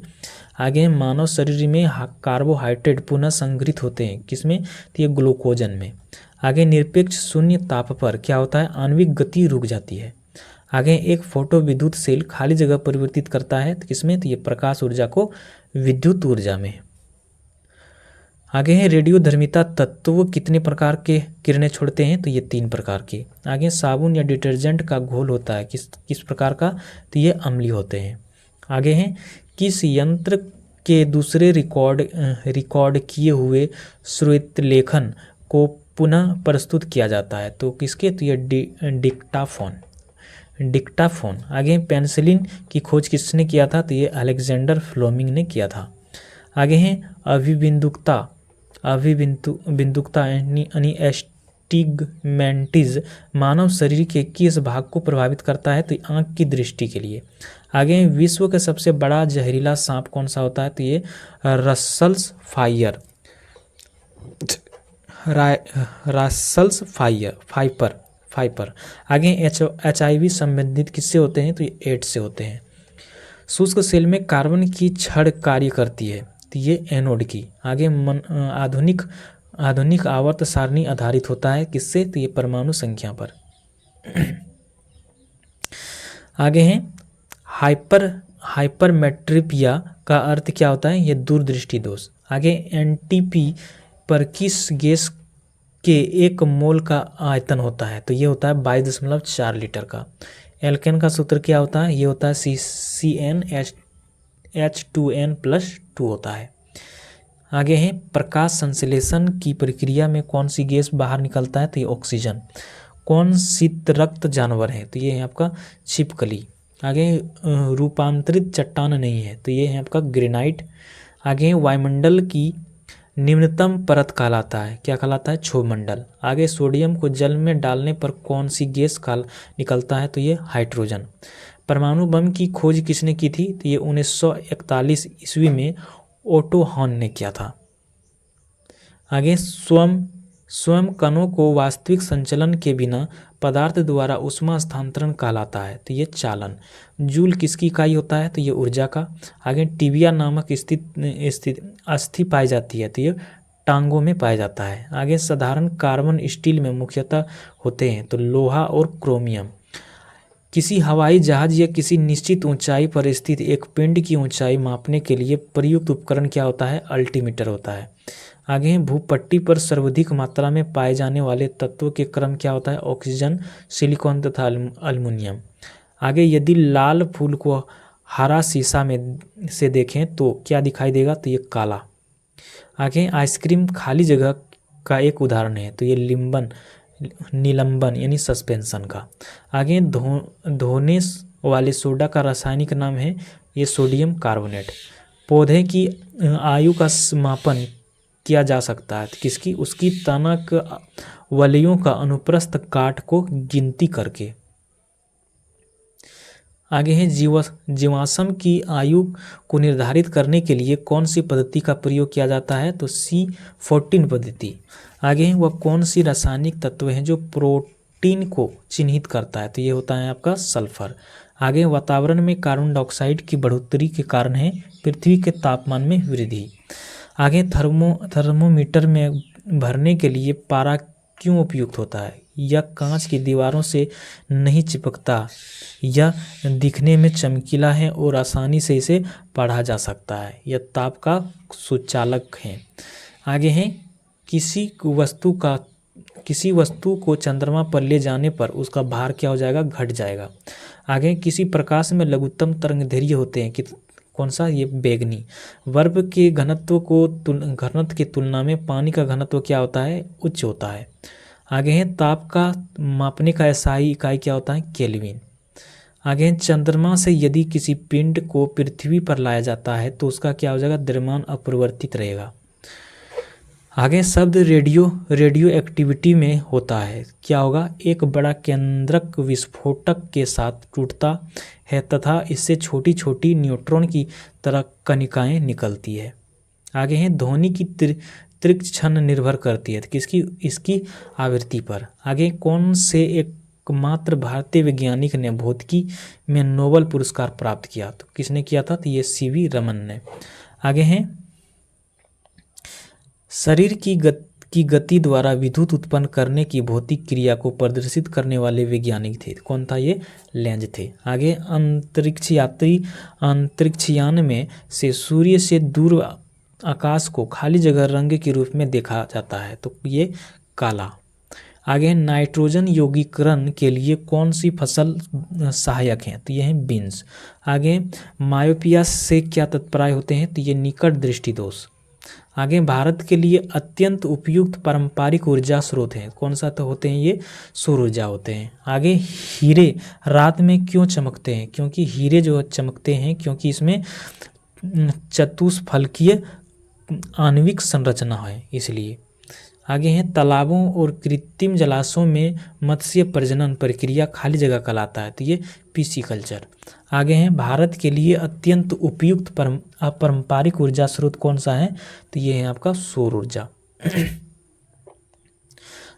आगे मानव शरीर में कार्बोहाइड्रेट पुनः संग्रहित होते हैं किसमें? तो ये ग्लूकोजन में। आगे निरपेक्ष शून्य ताप पर क्या होता है? आणविक गति रुक जाती है। आगे एक फोटो विद्युत सेल खाली जगह परिवर्तित करता है, तो किसमें? तो ये प्रकाश ऊर्जा को विद्युत ऊर्जा में। आगे है रेडियोधर्मिता तत्व कितने प्रकार के किरणें छोड़ते हैं? तो ये 3 प्रकार के। आगे साबुन या डिटर्जेंट का घोल होता है किस प्रकार का? तो ये अम्लीय होते हैं। आगे हैं किस यंत्र के दूसरे रिकॉर्ड किए हुए श्रुतलेखन को पुनः प्रस्तुत किया जाता है? तो किसके? तो ये डिक्टाफोन। आगे पेनिसिलिन की खोज किसने किया था? तो ये अलेक्जेंडर फ्लेमिंग ने किया था। आगे हैं अभिबिंदुकता यानी एस्टिग्मेंटिज मानव शरीर के किस भाग को प्रभावित करता है? तो आँख की दृष्टि के लिए। आगे विश्व का सबसे बड़ा जहरीला सांप कौन सा होता है? तो ये रसल्स फाइपर। आगे HIV संबंधित किससे होते हैं? तो ये एड्स से होते हैं। शुष्क सेल में कार्बन की छड़ कार्य करती है, तो ये एनोड की। आगे आधुनिक आवर्त सारणी आधारित होता है किससे? तो ये परमाणु संख्या पर। आगे हैं हाइपरमेट्रोपिया का अर्थ क्या होता है, ये दूरदृष्टि दोष। आगे एनटीपी पर किस गैस के 1 मोल का आयतन होता है, तो ये होता है 22.4 लीटर का। एल्केन का सूत्र क्या होता है, ये होता है CnH2n+2 होता है। आगे है प्रकाश संश्लेषण की प्रक्रिया में कौन सी गैस बाहर निकलता है, तो ये ऑक्सीजन। कौन शीत रक्त जानवर है, तो ये है आपका छिपकली। आगे रूपांतरित चट्टान नहीं है, तो ये है आपका ग्रेनाइट। आगे वायुमंडल की निम्नतम परत कहलाता है, क्या कहलाता है, क्षोभमंडल। आगे सोडियम को जल में डालने पर कौन सी गैस निकलता है, तो ये हाइड्रोजन। परमाणु बम की खोज किसने की थी, तो ये 1941 ईस्वी में ओटो हॉर्न ने किया था। आगे स्वयं कणों को वास्तविक संचलन के बिना पदार्थ द्वारा ऊष्मा स्थानांतरण कहलाता है, तो ये चालन। जूल किसकी इकाई होता है, तो ये ऊर्जा का। आगे टिबिया नामक अस्थि पाई जाती है, तो ये टांगों में पाया जाता है। आगे साधारण कार्बन स्टील में मुख्यतः होते हैं, तो लोहा और क्रोमियम। किसी हवाई जहाज या किसी निश्चित ऊंचाई पर स्थित एक पिंड की ऊंचाई मापने के लिए प्रयुक्त उपकरण क्या होता है, अल्टीमीटर होता है। आगे भूपट्टी पर सर्वाधिक मात्रा में पाए जाने वाले तत्वों के क्रम क्या होता है, ऑक्सीजन, सिलिकॉन तथा एल्युमिनियम। आगे यदि लाल फूल को हरा शीशा में से देखें तो क्या दिखाई देगा, तो ये काला। आगे आइसक्रीम खाली जगह का एक उदाहरण है, तो ये निलंबन यानी सस्पेंशन का। आगे धोने वाले सोडा का रासायनिक नाम है, ये सोडियम कार्बोनेट। पौधे की आयु का मापन किया जा सकता है, किसकी, उसकी तनक वलयों का अनुप्रस्थ काट को गिनती करके। आगे है जीवाश्म की आयु को निर्धारित करने के लिए कौन सी पद्धति का प्रयोग किया जाता है, तो C14 पद्धति। आगे है वह कौन सी रासायनिक तत्व है जो प्रोटीन को चिन्हित करता है, तो ये होता है आपका सल्फर। आगे वातावरण में कार्बन डाइऑक्साइड की बढ़ोतरी के कारण है पृथ्वी के तापमान में वृद्धि। आगे थर्मोमीटर में भरने के लिए पारा क्यों उपयुक्त होता है, यह कांच की दीवारों से नहीं चिपकता, यह दिखने में चमकीला है और आसानी से इसे पढ़ा जा सकता है, यह ताप का सुचालक है। आगे है किसी वस्तु को चंद्रमा पर ले जाने पर उसका भार क्या हो जाएगा, घट जाएगा। आगे किसी प्रकाश में लघुत्तम तरंगदैर्घ्य होते हैं, कौन सा, ये बैगनी। बर्फ के घनत्व की तुलना में पानी का घनत्व क्या होता है, उच्च होता है। आगे है ताप का मापने का SI इकाई क्या होता है, केल्विन। आगे है चंद्रमा से यदि किसी पिंड को पृथ्वी पर लाया जाता है तो उसका क्या हो जाएगा, द्रव्यमान अपरिवर्तित रहेगा। आगे शब्द रेडियो एक्टिविटी में होता है, क्या होगा, एक बड़ा केंद्रक विस्फोटक के साथ टूटता है तथा इससे छोटी छोटी न्यूट्रॉन की तरह कणिकाएं निकलती है। आगे है ध्वनि की तीक्ष्ण निर्भर करती है, किसकी, इसकी आवृत्ति पर। आगे कौन से एकमात्र भारतीय वैज्ञानिक ने भौतिकी में नोबेल पुरस्कार प्राप्त किया, तो किसने किया था, तो ये CV रमन ने। आगे हैं शरीर की गति द्वारा विद्युत उत्पन्न करने की भौतिक क्रिया को प्रदर्शित करने वाले वैज्ञानिक थे, कौन था, ये लेंज थे। आगे अंतरिक्षयान में से सूर्य से दूर आकाश को खाली जगह रंग के रूप में देखा जाता है, तो ये काला। आगे नाइट्रोजन यौगिकरण के लिए कौन सी फसल सहायक है, तो ये है बीन्स। आगे मायोपिया से क्या तात्पर्य होते हैं, तो ये निकट दृष्टि दोष। आगे भारत के लिए अत्यंत उपयुक्त पारंपरिक ऊर्जा स्रोत हैं, कौन सा तो होते हैं, ये सौर ऊर्जा होते हैं। आगे हीरे रात में क्यों चमकते हैं, क्योंकि हीरे जो चमकते हैं क्योंकि इसमें चतुष्फलकीय आणविक संरचना है, इसलिए। आगे हैं तालाबों और कृत्रिम जलाशयों में मत्स्य प्रजनन प्रक्रिया खाली जगह कहलाता है, तो ये पिसीकल्चर। आगे हैं भारत के लिए अत्यंत उपयुक्त पारंपरिक ऊर्जा स्रोत कौन सा है, तो ये है आपका सौर ऊर्जा।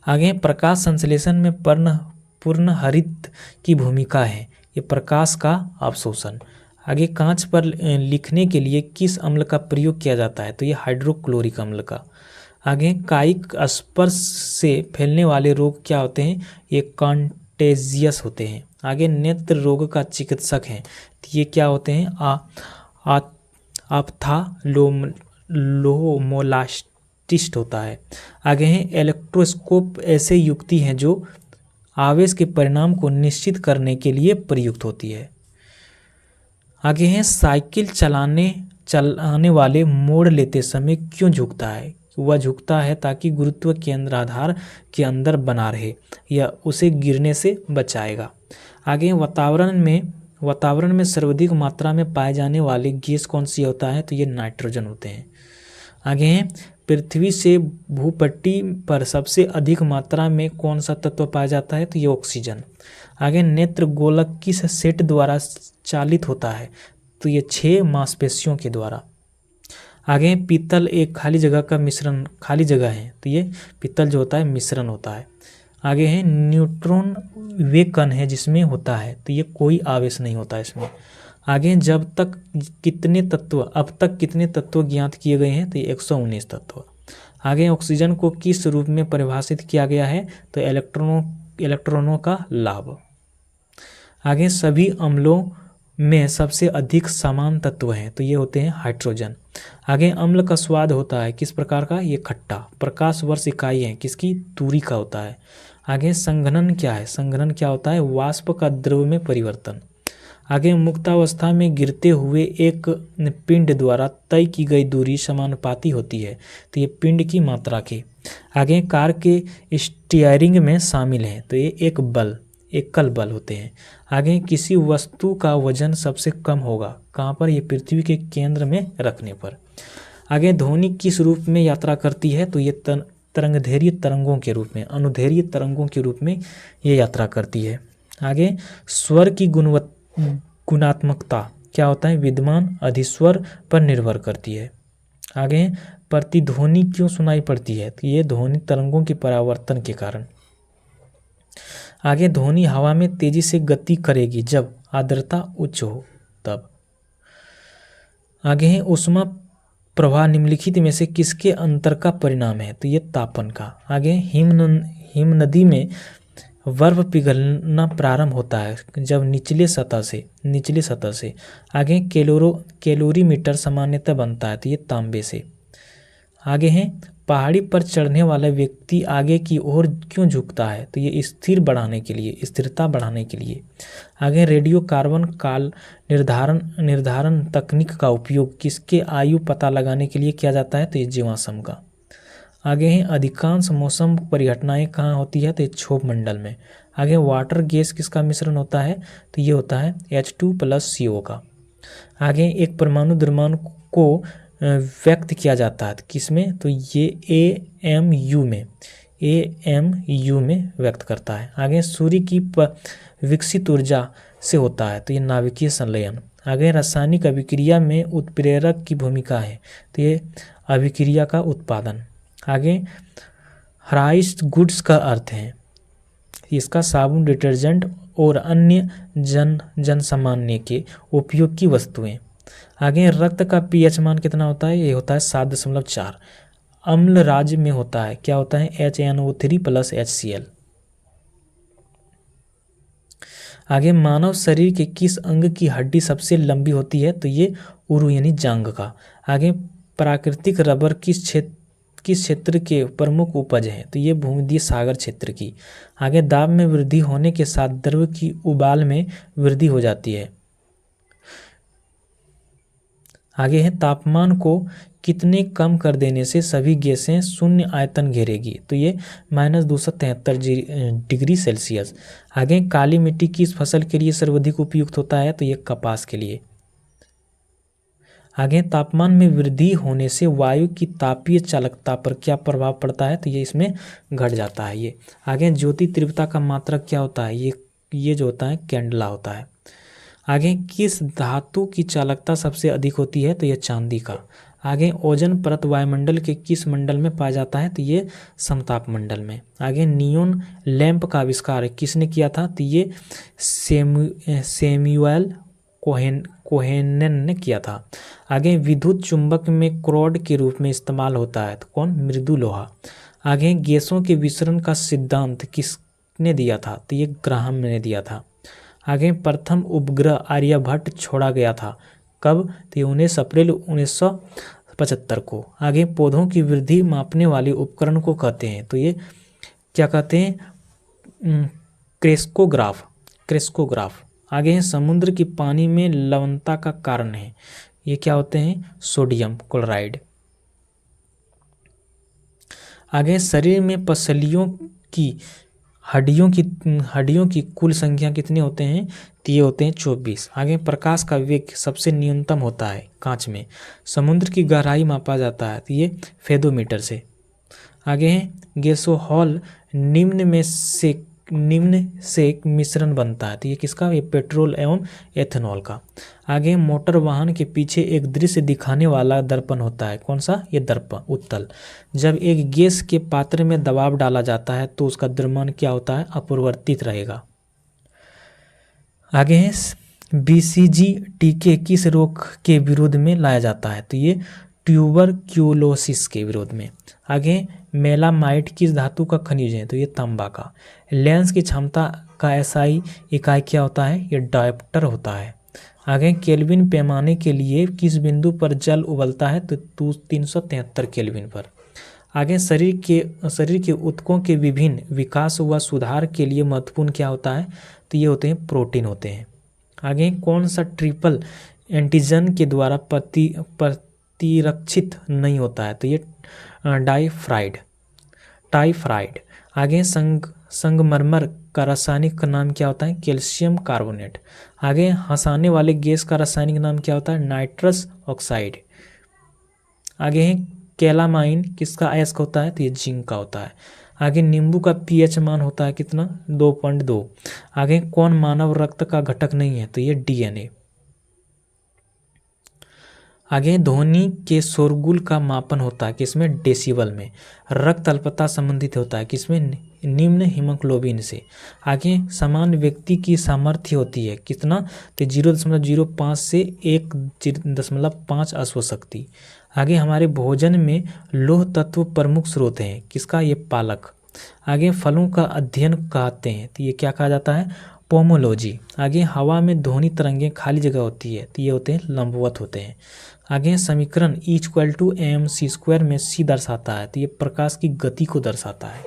आगे हैं प्रकाश संश्लेषण में पूर्ण हरित की भूमिका है, ये प्रकाश का अवशोषण। आगे कांच पर लिखने के लिए किस अम्ल का प्रयोग किया जाता है, तो ये हाइड्रोक्लोरिक अम्ल का। आगे कायिक स्पर्श से फैलने वाले रोग क्या होते हैं, ये कॉन्टेजियस होते हैं। आगे नेत्र रोग का चिकित्सक हैं, तो ये क्या होते हैं? ऑप्थाल्मोलास्टिस्ट होता है। आगे हैं इलेक्ट्रोस्कोप, ऐसे युक्ति हैं जो आवेश के परिणाम को निश्चित करने के लिए प्रयुक्त होती है। आगे हैं साइकिल चलाने वाले मोड़ लेते समय क्यों झुकता है? वह झुकता है ताकि गुरुत्व केंद्र आधार के अंदर बना रहे, या उसे गिरने से बचाएगा। आगे वातावरण में सर्वाधिक मात्रा में पाए जाने वाली गैस कौन सी होता है? तो ये नाइट्रोजन होते हैं। आगे हैं पृथ्वी से भूपट्टी पर सबसे अधिक मात्रा में कौन सा तत्व पाया जाता है? तो ये ऑक्सीजन। आगे नेत्र गोलक किस सेट द्वारा चालित होता है? तो ये 6 मांसपेशियों के द्वारा। आगे पीतल एक खाली जगह है, तो ये पीतल जो होता है मिश्रण होता है। आगे है न्यूट्रॉन वे कण है जिसमें होता है, तो ये कोई आवेश नहीं होता इसमें। आगे अब तक कितने तत्व ज्ञात किए गए हैं? तो ये 119 तत्व। आगे ऑक्सीजन को किस रूप में परिभाषित किया गया है? तो इलेक्ट्रॉनों का लाभ। आगे सभी अम्लों में सबसे अधिक समान तत्व हैं, तो ये होते हैं हाइड्रोजन। आगे अम्ल का स्वाद होता है किस प्रकार का? ये खट्टा। प्रकाश वर्ष इकाई है किसकी? दूरी का होता है। आगे संघनन क्या है? संघनन क्या होता है? वाष्प का द्रव में परिवर्तन। आगे मुक्तावस्था में गिरते हुए एक पिंड द्वारा तय की गई दूरी समानुपाती होती है, तो ये पिंड की मात्रा की। आगे कार के स्टीयरिंग में शामिल है, तो ये एकल बल होते हैं। आगे किसी वस्तु का वजन सबसे कम होगा कहाँ पर? ये पृथ्वी के केंद्र में रखने पर। आगे ध्वनि किस रूप में यात्रा करती है? तो ये तरंगदैर्घ्य तरंगों के रूप में, अनुदैर्घ्य तरंगों के रूप में ये यात्रा करती है। आगे स्वर की गुणात्मकता क्या होता है? विद्यमान अधिस्वर पर निर्भर करती है। आगे प्रतिध्वनि क्यों सुनाई पड़ती है? तो ये ध्वनि तरंगों के परावर्तन के कारण। आगे ध्वनि हवा में तेजी से गति करेगी जब आर्द्रता उच्च हो तब। आगे है ऊष्मा प्रवाह निम्नलिखित में से किसके अंतर का परिणाम है? तो ये तापन का। आगे हिम नदी में बर्फ पिघलना प्रारंभ होता है जब निचले सतह से। आगे कैलोरीमीटर सामान्यतः बनता है, तो ये तांबे से। आगे है पहाड़ी पर चढ़ने वाला व्यक्ति आगे की ओर क्यों झुकता है? तो ये स्थिरता बढ़ाने के लिए। आगे रेडियो कार्बन काल निर्धारण तकनीक का उपयोग किसके आयु पता लगाने के लिए किया जाता है? तो ये जीवाश्म का। आगे है अधिकांश मौसम परिघटनाएं कहाँ होती है? तो ये क्षोभ मंडल में। आगे वाटर गैस किसका मिश्रण होता है? तो ये होता है H2+CO का। आगे एक परमाणु द्रव्यमान को व्यक्त किया जाता है किसमें? तो ये AMU में व्यक्त करता है। आगे सूर्य की विकसित ऊर्जा से होता है, तो ये नाभिकीय संलयन। आगे रासायनिक अभिक्रिया में उत्प्रेरक की भूमिका है, तो ये अभिक्रिया का उत्पादन। आगे हराइज्ड गुड्स का अर्थ है इसका साबुन, डिटर्जेंट और अन्य जन सामान्य के उपयोग की वस्तुएं। आगे रक्त का पीएच मान कितना होता है? ये होता है 7.4। अम्ल राज्य में होता है, क्या होता है? HNO3+HCl। आगे मानव शरीर के किस अंग की हड्डी सबसे लंबी होती है? तो ये उरु यानी जांघ का। आगे प्राकृतिक रबर किस क्षेत्र के प्रमुख उपज है? तो ये भूमध्य सागर क्षेत्र की। आगे दाब में वृद्धि होने के साथ द्रव की उबाल में वृद्धि हो जाती है। आगे है तापमान को कितने कम कर देने से सभी गैसें शून्य आयतन घेरेगी? तो ये -273 डिग्री सेल्सियस। आगे काली मिट्टी किस फसल के लिए सर्वाधिक उपयुक्त होता है? तो ये कपास के लिए। आगे तापमान में वृद्धि होने से वायु की तापीय चालकता पर क्या प्रभाव पड़ता है? तो ये इसमें घट जाता है ये। आगे ज्योति तीव्रता का मात्रक क्या होता है? ये जो होता है कैंडला होता है। आगे किस धातु की चालकता सबसे अधिक होती है? तो यह चांदी का। आगे ओजोन परत वायुमंडल के किस मंडल में पाया जाता है? तो ये समताप मंडल में। आगे नियोन लैंप का आविष्कार किसने किया था? तो ये सैमुअल कोहेनन ने किया था। आगे विद्युत चुंबक में क्रोड के रूप में इस्तेमाल होता है, तो कौन? मृदु लोहा। आगे गैसों के विसरण का सिद्धांत किसने दिया था? तो ये ग्राहम ने दिया था। आगे प्रथम उपग्रह आर्यभट्ट छोड़ा गया था कब? तो 19 अप्रैल 1975 को। आगे पौधों की वृद्धि मापने वाले उपकरण को कहते हैं, तो ये क्या कहते हैं? क्रेस्कोग्राफ। क्रेस्कोग्राफ। आगे है समुद्र की पानी में लवणता का कारण है, ये क्या होते हैं? Sodium chloride. आगे शरीर में पसलियों की हड्डियों की कुल संख्या कितने होते हैं? तो ये होते हैं 24। आगे प्रकाश का वेग सबसे न्यूनतम होता है कांच में। समुद्र की गहराई मापा जाता है, तो ये फेदोमीटर से। आगे है गैसोहॉल निम्न से एक मिश्रण बनता है, तो ये किसका? ये पेट्रोल एवं एथेनॉल का। आगे मोटर वाहन के पीछे एक दृश्य दिखाने वाला दर्पण होता है, कौन सा? ये दर्पण उत्तल। जब एक गैस के पात्र में दबाव डाला जाता है तो उसका द्रव्यमान क्या होता है? अपरिवर्तित रहेगा। आगे है बीसीजी टीके किस रोग के विरोध में लाया जाता है? तो ये ट्यूबरक्यूलोसिस के विरोध में। आगे मेलामाइट किस धातु का खनिज है? तो ये तांबा का। लेंस की क्षमता का एसआई इकाई क्या होता है? ये डायोप्टर होता है। आगे केल्विन पैमाने के लिए किस बिंदु पर जल उबलता है? तो 373 केल्विन पर। आगे शरीर के ऊतकों के विभिन्न विकास व सुधार के लिए महत्वपूर्ण क्या होता है? तो ये होते हैं प्रोटीन होते हैं। आगे कौन सा ट्रिपल एंटीजन के द्वारा प्रतिरक्षित नहीं होता है? तो ये टाइफाइड। आगे संगमरमर का रासायनिक नाम क्या होता है? Calcium carbonate. आगे हंसाने वाले गैस का रासायनिक नाम क्या होता है? Nitrous oxide. आगे है कैलामाइन किसका अयस्क होता है? तो ये जिंक का होता है। आगे नींबू का पीएच मान होता है कितना? 2.2। आगे कौन मानव रक्त का घटक नहीं है? तो ये डीएनए। आगे ध्वनि के शोरगुल का मापन होता है किसमें? डेसिबल में। रक्त अल्पता संबंधित होता है किसमें? निम्न हीमोग्लोबिन से। आगे सामान्य व्यक्ति की सामर्थ्य होती है कितना? तो 0.05 से 1.5 अश्वशक्ति। आगे हमारे भोजन में लौह तत्व प्रमुख स्रोत हैं किसका? ये पालक। आगे फलों का अध्ययन कहते हैं, तो ये क्या कहा जाता है? पोमोलॉजी। आगे हवा में ध्वनि तरंगें खाली जगह होती है, तो ये होते हैं लंबवत होते हैं। आगे समीकरण E=mc² में c दर्शाता है, तो ये प्रकाश की गति को दर्शाता है।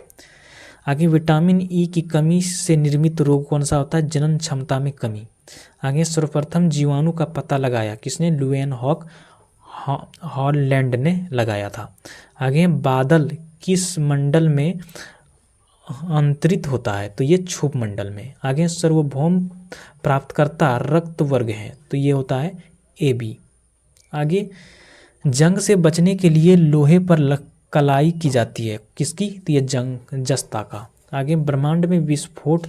आगे विटामिन ई की कमी से निर्मित रोग कौन सा होता है? जनन क्षमता में कमी। आगे सर्वप्रथम जीवाणु का पता लगाया किसने? ल्यूएनहॉक हॉलैंड ने लगाया था। आगे बादल किस मंडल में अंतरित होता है? तो ये क्षुभ मंडल में। आगे सार्वभौम प्राप्तकर्ता रक्त वर्ग है, तो ये होता है AB। आगे जंग से बचने के लिए लोहे पर कलाई की जाती है किसकी? तो ये जस्ता का। आगे ब्रह्मांड में विस्फोट।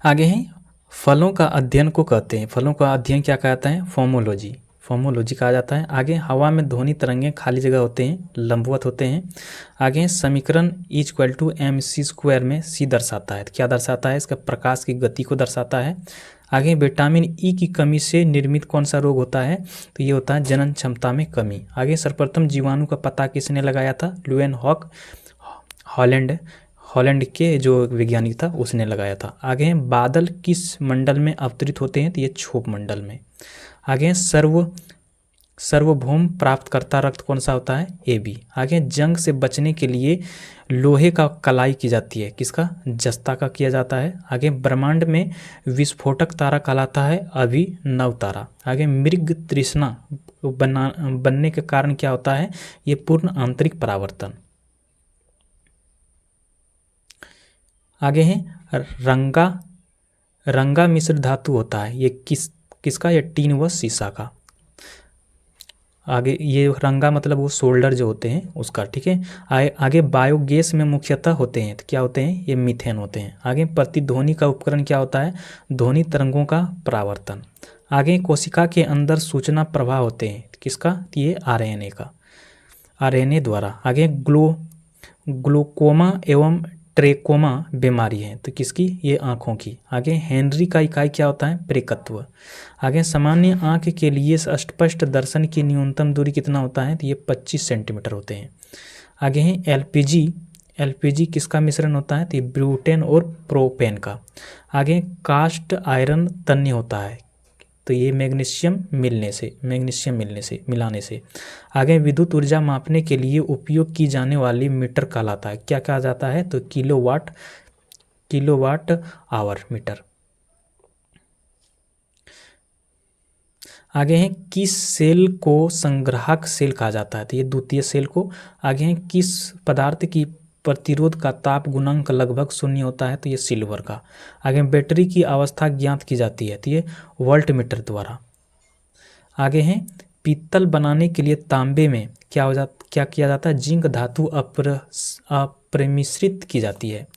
आगे है फलों का अध्ययन को कहते हैं, फलों का अध्ययन क्या कहता है? फोमोलॉजी कहा जाता है। आगे हवा में ध्वनि तरंगें खाली जगह होते हैं, लंबवत होते हैं। आगे समीकरण E=mc² में c दर्शाता है, तो क्या दर्शाता है? इसका प्रकाश की गति को दर्शाता है। आगे विटामिन ई की कमी से निर्मित कौन सा रोग होता है? तो ये होता है जनन क्षमता में कमी। आगे सर्वप्रथम जीवाणु का पता किसने लगाया था? ल्यूएनहॉक हॉलैंड के जो वैज्ञानिक था उसने लगाया था। आगे बादल किस मंडल में अवतरित होते हैं? तो ये क्षोभ मंडल में। आगे सार्वभौम प्राप्तकर्ता रक्त कौन सा होता है? AB। आगे जंग से बचने के लिए लोहे का कलाई की जाती है किसका? जस्ता का किया जाता है। आगे ब्रह्मांड में विस्फोटक तारा कहलाता है अभिनव तारा। आगे मृग तृष्णा बनने के कारण क्या होता है? ये पूर्ण आंतरिक परावर्तन। आगे है रंगा मिश्र धातु होता है, ये किसका? ये टीन व सीसा का। आगे ये रंगा मतलब वो शोल्डर जो होते हैं उसका, ठीक है। आगे बायोगैस में मुख्यतः होते हैं, तो क्या होते हैं? ये मीथेन होते हैं। आगे प्रतिध्वनि का उपकरण क्या होता है? ध्वनि तरंगों का परावर्तन। आगे कोशिका के अंदर सूचना प्रवाह होते हैं किसका? ये RNA का, RNA द्वारा। आगे ग्लूकोमा एवं ट्रेकोमा बीमारी है, तो किसकी? ये आँखों की। आगे हेनरी का इकाई क्या होता है? प्रेकत्व। आगे सामान्य आँख के लिए अस्पष्ट दर्शन की न्यूनतम दूरी कितना होता है? तो ये 25 सेंटीमीटर होते हैं। आगे है एलपीजी किसका मिश्रण होता है? तो ये ब्यूटेन और प्रोपेन का। आगे कास्ट आयरन तन्य होता है, तो ये मैग्नीशियम मिलाने से। आगे विद्युत ऊर्जा मापने के लिए उपयोग की जाने वाली मीटर कहलाता है, क्या कहा जाता है? तो किलोवाट आवर मीटर। आगे हैं किस सेल को संग्राहक सेल कहा जाता है? तो ये द्वितीय सेल को। आगे हैं किस पदार्थ की प्रतिरोध का ताप गुणांक लगभग 0 होता है? तो ये सिल्वर का। आगे बैटरी की अवस्था ज्ञात की जाती है, तो ये वोल्ट मीटर द्वारा। आगे हैं पीतल बनाने के लिए तांबे में क्या किया जाता है? जिंक धातु अप्रमिश्रित की जाती है।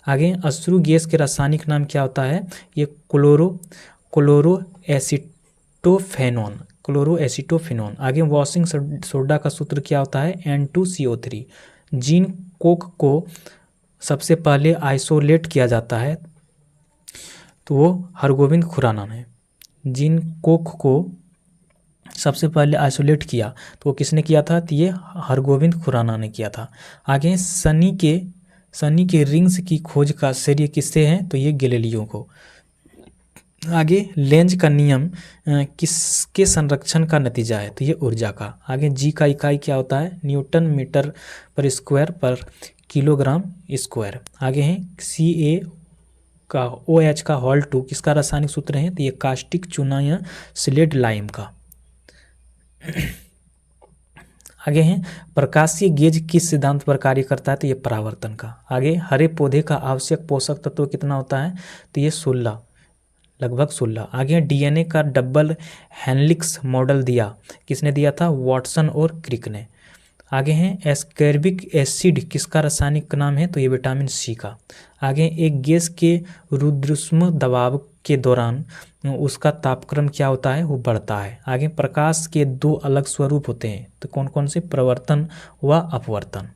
आगे अश्रु गैस के रासायनिक नाम क्या होता है? ये क्लोरोएसिटोफेनॉन। आगे वॉशिंग सोडा का सूत्र क्या होता है? N2CO3। जीन कोक को सबसे पहले आइसोलेट किया जाता है, तो वो हरगोविंद खुराना ने। जीन कोक को सबसे पहले आइसोलेट किया तो वो किसने किया था? तो ये हरगोविंद खुराना ने किया था। आगे शनि के रिंग्स की खोज का श्रेय किससे है? तो ये गैलीलियो को। आगे लेंज का नियम किसके संरक्षण का नतीजा है? तो ये ऊर्जा का। आगे जी का इकाई क्या होता है? न्यूटन मीटर पर स्क्वायर पर किलोग्राम स्क्वायर। आगे है Ca का OH का Hol2 किसका रासायनिक सूत्र है? तो ये कास्टिक चूना या स्लेट लाइम का। आगे हैं प्रकाशीय गेज किस सिद्धांत पर कार्य करता है? तो ये परावर्तन का। आगे हरे पौधे का आवश्यक पोषक तत्व कितना होता है? तो ये 16, लगभग 16। आगे डीएनए का डबल हेलिक्स मॉडल दिया, किसने दिया था? वॉटसन और क्रिक ने। आगे हैं एस्कॉर्बिक एसिड किसका रासायनिक नाम है? तो ये विटामिन सी का। आगे एक गैस के रुद्रष्म दबाव के दौरान उसका तापक्रम क्या होता है? वो बढ़ता है। आगे प्रकाश के 2 अलग स्वरूप होते हैं, तो कौन कौन से? प्रवर्तन व अपवर्तन।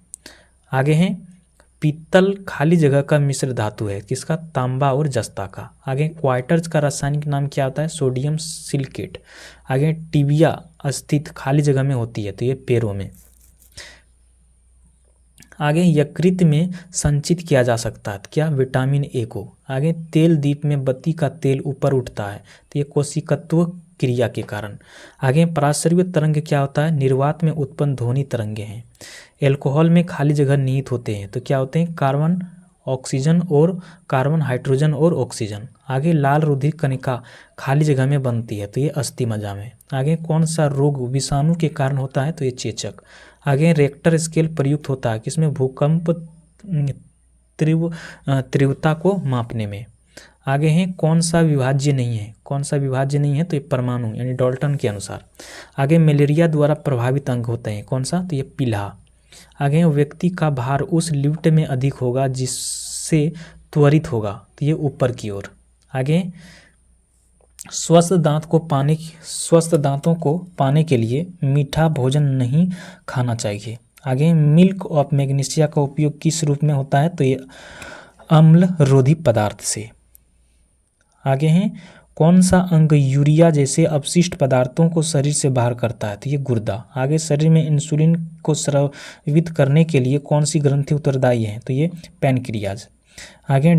आगे हैं पीतल खाली जगह का मिश्र धातु है, किसका? तांबा और जस्ता का। आगे क्वार्ट्ज का रासायनिक नाम क्या होता है? Sodium silicate. आगे टिबिया स्थित खाली जगह में होती है, तो ये पैरों में। आगे यकृत में संचित किया जा सकता है, क्या? विटामिन ए को। आगे तेल दीप में बत्ती का तेल ऊपर उठता है, तो ये कोशिकत्व क्रिया के कारण। आगे पराश्रव्य तरंग क्या होता है? निर्वात में उत्पन्न ध्वनि तरंगे हैं। एल्कोहल में खाली जगह निहित होते हैं, तो क्या होते हैं? कार्बन हाइड्रोजन और ऑक्सीजन। आगे लाल रुधिर कणिका खाली जगह में बनती है, तो ये अस्थि मज्जा में। आगे कौन सा रोग विषाणु के कारण होता है? तो ये चेचक। आगे रेक्टर स्केल प्रयुक्त होता है किसमें? भूकंप तीव्रता को मापने में। आगे हैं कौन सा विभाज्य नहीं है? तो ये परमाणु यानी डाल्टन के अनुसार। आगे मलेरिया द्वारा प्रभावित अंग होते हैं, कौन सा? तो ये पीला। आगे व्यक्ति का भार उस लिफ्ट में अधिक होगा जिससे त्वरित होगा, तो ये ऊपर की ओर। आगे स्वस्थ दांतों को पाने के लिए मीठा भोजन नहीं खाना चाहिए। आगे मिल्क ऑफ मैग्नीशिया का उपयोग किस रूप में होता है? तो ये अम्ल रोधी पदार्थ से। आगे हैं कौन सा अंग यूरिया जैसे अपशिष्ट पदार्थों को शरीर से बाहर करता है? तो ये गुर्दा। आगे शरीर में इंसुलिन को स्रावित करने के लिए कौन सी ग्रंथि उत्तरदायी है? तो ये पैनक्रियाज। आगे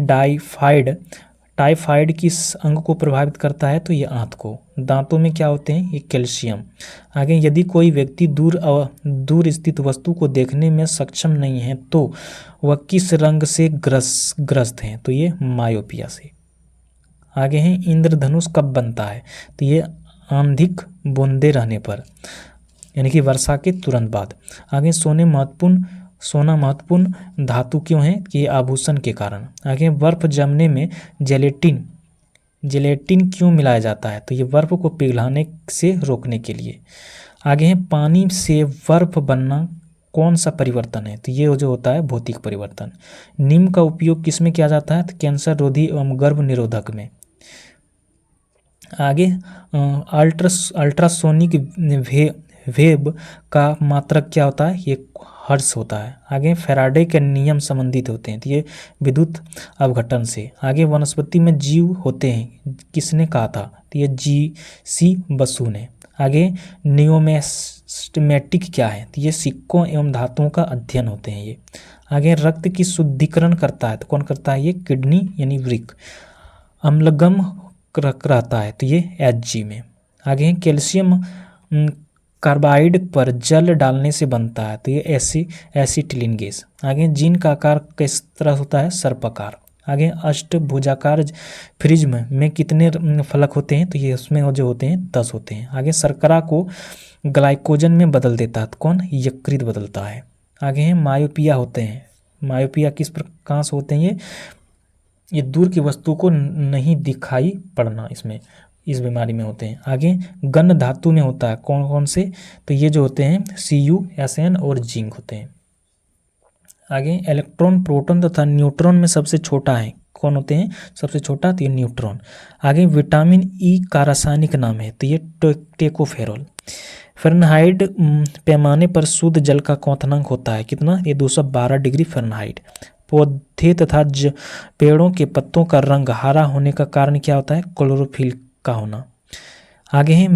टाइफाइड किस अंग को प्रभावित करता है? तो ये आंत को। दांतों में क्या होते हैं? ये कैल्शियम। आगे यदि कोई व्यक्ति दूर स्थित वस्तु को देखने में सक्षम नहीं है तो वह किस रंग से ग्रस्त हैं? तो ये मायोपिया से। आगे हैं इंद्रधनुष कब बनता है? तो ये आंधिक बूंदे रहने पर, यानी कि वर्षा के तुरंत बाद। आगे सोना महत्वपूर्ण धातु क्यों है? कि आभूषण के कारण। आगे बर्फ जमने में जेलेटिन क्यों मिलाया जाता है? तो ये बर्फ को पिघलाने से रोकने के लिए। आगे है पानी से बर्फ बनना कौन सा परिवर्तन है? तो ये जो होता है भौतिक परिवर्तन। नीम का उपयोग किस में किया जाता है? तो कैंसर रोधी एवं गर्भ निरोधक में। आगे अल्ट्रासोनिक वेव का मात्रक क्या होता है? ये हर्ट्ज होता है। आगे फैराडे के नियम संबंधित होते हैं, तो ये विद्युत अपघटन से। आगे वनस्पति में जीव होते हैं, किसने कहा था? तो ये G.C. बसु ने। आगे न्यूमिस्मेटिक क्या है? तो ये सिक्कों एवं धातुओं का अध्ययन होते हैं ये। आगे रक्त की शुद्धिकरण करता है, तो कौन करता है ये, किडनी यानी वृक्क। अम्लगम रहता है, तो ये Hg में। आगे कैल्शियम कार्बाइड पर जल डालने से बनता है, तो ये एसिटिलीन गैस। आगे जिन का आकार किस तरह होता है, सर्पाकार। आगे अष्टभुजाकार प्रिज्म में कितने फलक होते हैं, तो ये उसमें जो होते हैं 10 होते हैं। आगे शर्करा को ग्लाइकोजन में बदल देता है, तो कौन, यकृत बदलता है। आगे हैं मायोपिया होते हैं। मायोपिया किस प्रकार से होते हैं, ये दूर की वस्तु को नहीं दिखाई पड़ना, इसमें इस बीमारी में होते हैं। आगे गन धातु में होता है, कौन कौन से, तो ये जो होते हैं Cu, Sn और जिंक होते हैं। आगे इलेक्ट्रॉन, प्रोटॉन तथा न्यूट्रॉन में सबसे छोटा है, कौन होते हैं सबसे छोटा, तो ये न्यूट्रॉन। आगे विटामिन ई का रासायनिक नाम है, तो ये टेकोफेरोल। फ़ारेनहाइट पैमाने पर शुद्ध जल का क्वथनांक होता है कितना, ये 212 डिग्री फ़ारेनहाइट। पौधे तथा पेड़ों के पत्तों का रंग हरा होने का कारण क्या होता है, क्लोरोफिल का होना। आगे है